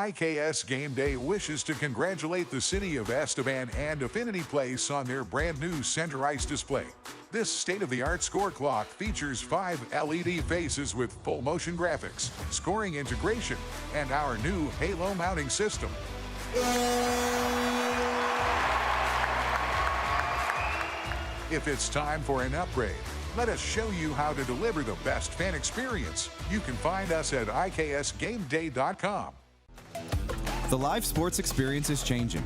IKS Game Day wishes to congratulate the city of Esteban and Affinity Place on their brand new center ice display. This state-of-the-art score clock features 5 LED faces with full motion graphics, scoring integration, and our new Halo mounting system. If it's time for an upgrade, let us show you how to deliver the best fan experience. You can find us at IKSGameDay.com. The live sports experience is changing.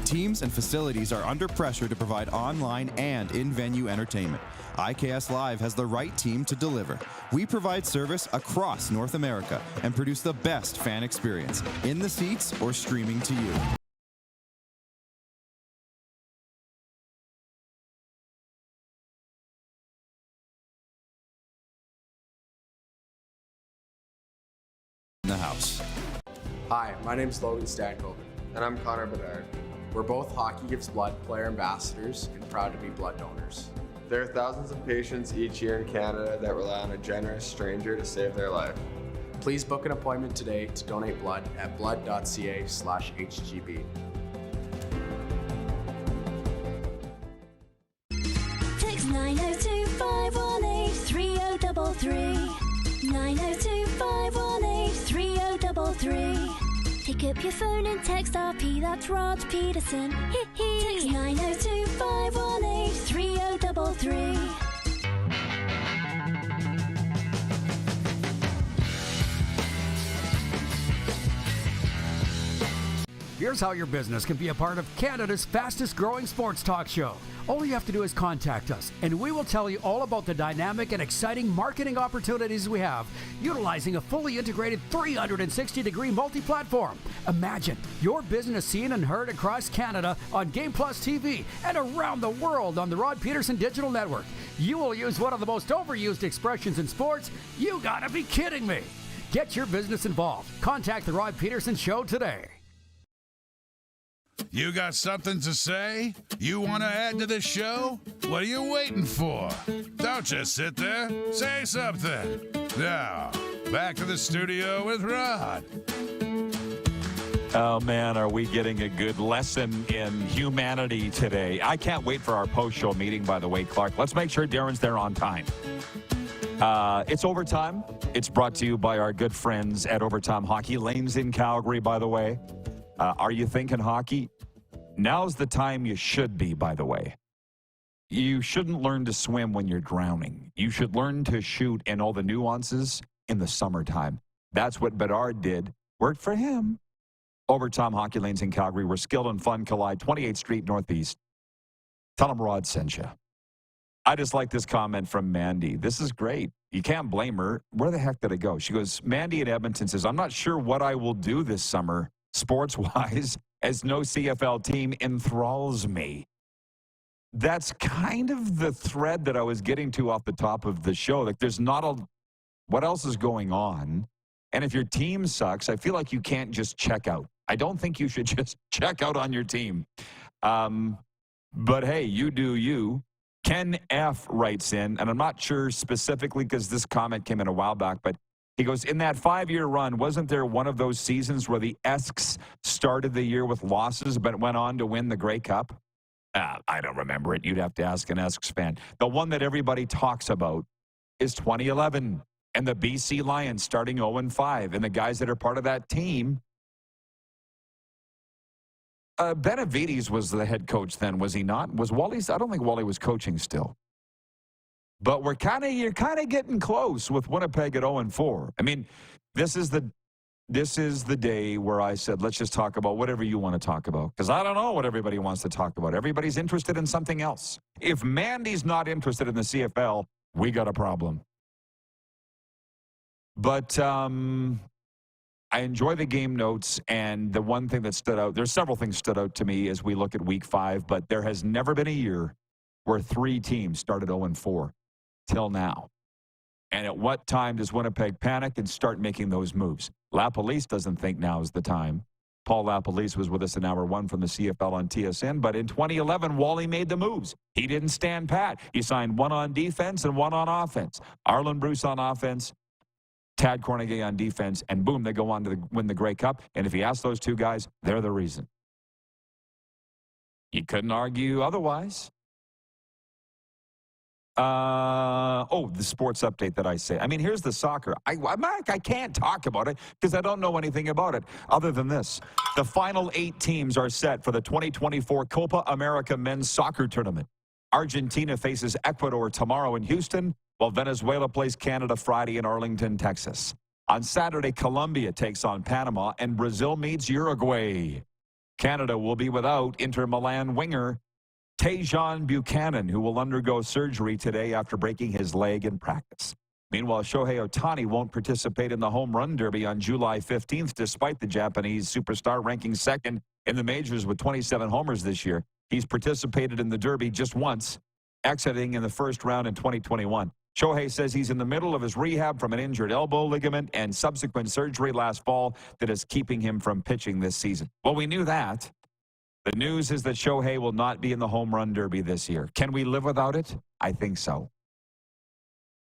Teams and facilities are under pressure to provide online and in-venue entertainment. IKS Live has the right team to deliver. We provide service across North America and produce the best fan experience, in the seats or streaming to you. In the house. Hi, my name's Logan Stankoven. And I'm Connor Bedard. We're both Hockey Gives Blood player ambassadors and proud to be blood donors. There are thousands of patients each year in Canada that rely on a generous stranger to save their life. Please book an appointment today to donate blood at blood.ca/HGB. Text 902-518-3033. 902-518-3033. Pick up your phone and text RP, that's Rod Pedersen. Text 902-518-3033. Here's how your business can be a part of Canada's fastest growing sports talk show. All you have to do is contact us, and we will tell you all about the dynamic and exciting marketing opportunities we have, utilizing a fully integrated 360-degree multi-platform. Imagine your business seen and heard across Canada on Game Plus TV and around the world on the Rod Pedersen Digital Network. You will use one of the most overused expressions in sports. You gotta be kidding me. Get your business involved. Contact the Rod Pedersen Show today. You got something to say? You want to add to the show? What are you waiting for? Don't just sit there. Say something. Now, back to the studio with Rod. Oh, man, are we getting a good lesson in humanity today? I can't wait for our post-show meeting, by the way, Clark. Let's make sure Darren's there on time. It's overtime. It's brought to you by our good friends at Overtime Hockey Lanes in Calgary, by the way. Are you thinking hockey? Now's the time you should be, by the way. You shouldn't learn to swim when you're drowning. You should learn to shoot and all the nuances in the summertime. That's what Bedard did. Worked for him. Overtime Hockey Lanes in Calgary, where skill and fun collide, 28th Street Northeast. Tell them Rod sent you. I just like this comment from Mandy. This is great. You can't blame her. Where the heck did it go? She goes, Mandy in Edmonton says, I'm not sure what I will do this summer, sports-wise, as no CFL team enthralls me. That's kind of the thread that I was getting to off the top of the show. Like, there's not a, what else is going on? And if your team sucks, I feel like you can't just check out. I don't think you should just check out on your team. But hey, you do you. Ken F. writes in, and I'm not sure specifically because this comment came in a while back, but he goes, in that 5-year run, wasn't there one of those seasons where the Esks started the year with losses but went on to win the Grey Cup? I don't remember it. You'd have to ask an Esks fan. The one that everybody talks about is 2011 and the BC Lions starting 0-5, and the guys that are part of that team. Benavides was the head coach then, was he not? Was Wally's? I don't think Wally was coaching still. But you're kind of getting close with Winnipeg at 0-4. I mean, this is the day where I said, let's just talk about whatever you want to talk about. Because I don't know what everybody wants to talk about. Everybody's interested in something else. If Mandy's not interested in the CFL, we got a problem. But I enjoy the game notes, and the one thing that stood out, there's several things stood out to me as we look at week 5, but there has never been a year where 3 teams started 0-4 till now. And at what time does Winnipeg panic and start making those moves? LaPolice doesn't think now is the time. Paul LaPolice was with us in hour 1 from the CFL on TSN, but in 2011, Wally made the moves. He didn't stand pat. He signed one on defense and one on offense. Arlen Bruce on offense, Tad Cornegay on defense, and boom, they go on to win the Grey Cup. And if you ask those two guys, they're the reason. You couldn't argue otherwise. The sports update that I say. I mean, here's the soccer. I can't talk about it because I don't know anything about it other than this. The final 8 teams are set for the 2024 Copa America Men's Soccer Tournament. Argentina faces Ecuador tomorrow in Houston, while Venezuela plays Canada Friday in Arlington, Texas. On Saturday, Colombia takes on Panama, and Brazil meets Uruguay. Canada will be without Inter Milan winger Tejan Buchanan, who will undergo surgery today after breaking his leg in practice. Meanwhile, Shohei Ohtani won't participate in the home run derby on July 15th, despite the Japanese superstar ranking second in the majors with 27 homers this year. He's participated in the derby just once, exiting in the first round in 2021. Shohei says he's in the middle of his rehab from an injured elbow ligament and subsequent surgery last fall that is keeping him from pitching this season. Well, we knew that. The news is that Shohei will not be in the home run derby this year. Can we live without it? I think so.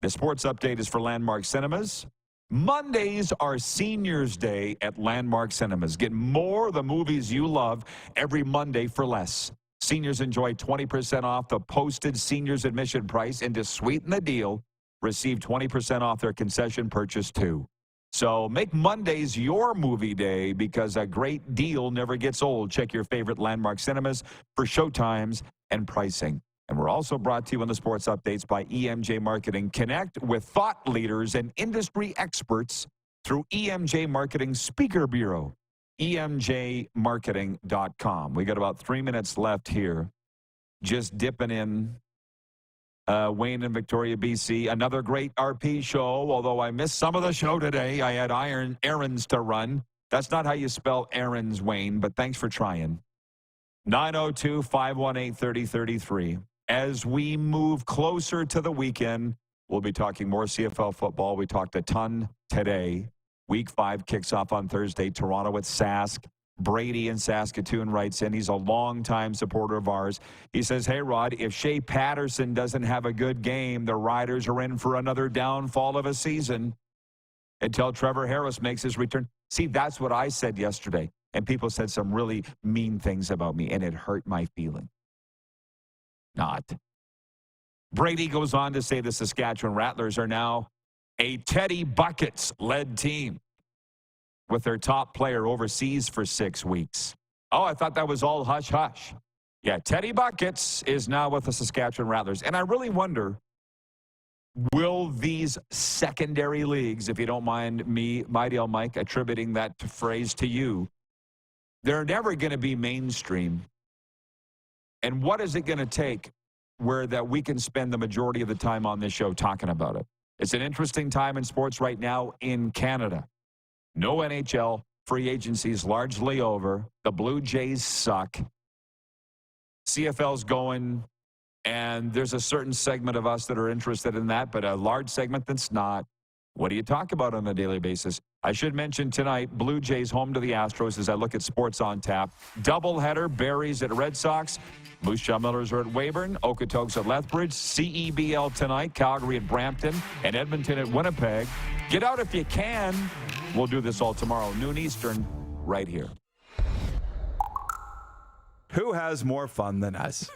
The sports update is for Landmark Cinemas. Mondays are Seniors Day at Landmark Cinemas. Get more of the movies you love every Monday for less. Seniors enjoy 20% off the posted seniors admission price, and to sweeten the deal, receive 20% off their concession purchase too. So make Mondays your movie day because a great deal never gets old. Check your favorite Landmark Cinemas for showtimes and pricing. And we're also brought to you on the sports updates by EMJ Marketing. Connect with thought leaders and industry experts through EMJ Marketing Speaker Bureau, emjmarketing.com. We got about 3 minutes left here. Just dipping in. Wayne and Victoria, BC. Another great RP show, although I missed some of the show today. I had errands to run. That's not how you spell errands, Wayne, but thanks for trying. 902-518-3033. As we move closer to the weekend, we'll be talking more CFL football. We talked a ton today. Week 5 kicks off on Thursday. Toronto at Sask. Brady in Saskatoon writes in. He's a longtime supporter of ours. He says, hey, Rod, if Shea Patterson doesn't have a good game, the Riders are in for another downfall of a season until Trevor Harris makes his return. See, that's what I said yesterday. And people said some really mean things about me, and it hurt my feeling. Not. Brady goes on to say the Saskatchewan Rattlers are now a Teddy Buckets-led team, with their top player overseas for 6 weeks. Oh, I thought that was all hush-hush. Yeah, Teddy Buckets is now with the Saskatchewan Rattlers. And I really wonder, will these secondary leagues, if you don't mind me, Mighty L. Mike, attributing that phrase to you, they're never going to be mainstream. And what is it going to take where that we can spend the majority of the time on this show talking about it? It's an interesting time in sports right now in Canada. No NHL, free agency is largely over. The Blue Jays suck. CFL's going, and there's a certain segment of us that are interested in that, but a large segment that's not. What do you talk about on a daily basis? I should mention tonight, Blue Jays home to the Astros as I look at Sports on Tap. Doubleheader, Berries at Red Sox. Moose Jaw Millers are at Weyburn. Okotoks at Lethbridge. CEBL tonight. Calgary at Brampton. And Edmonton at Winnipeg. Get out if you can. We'll do this all tomorrow, noon Eastern, right here. Who has more fun than us?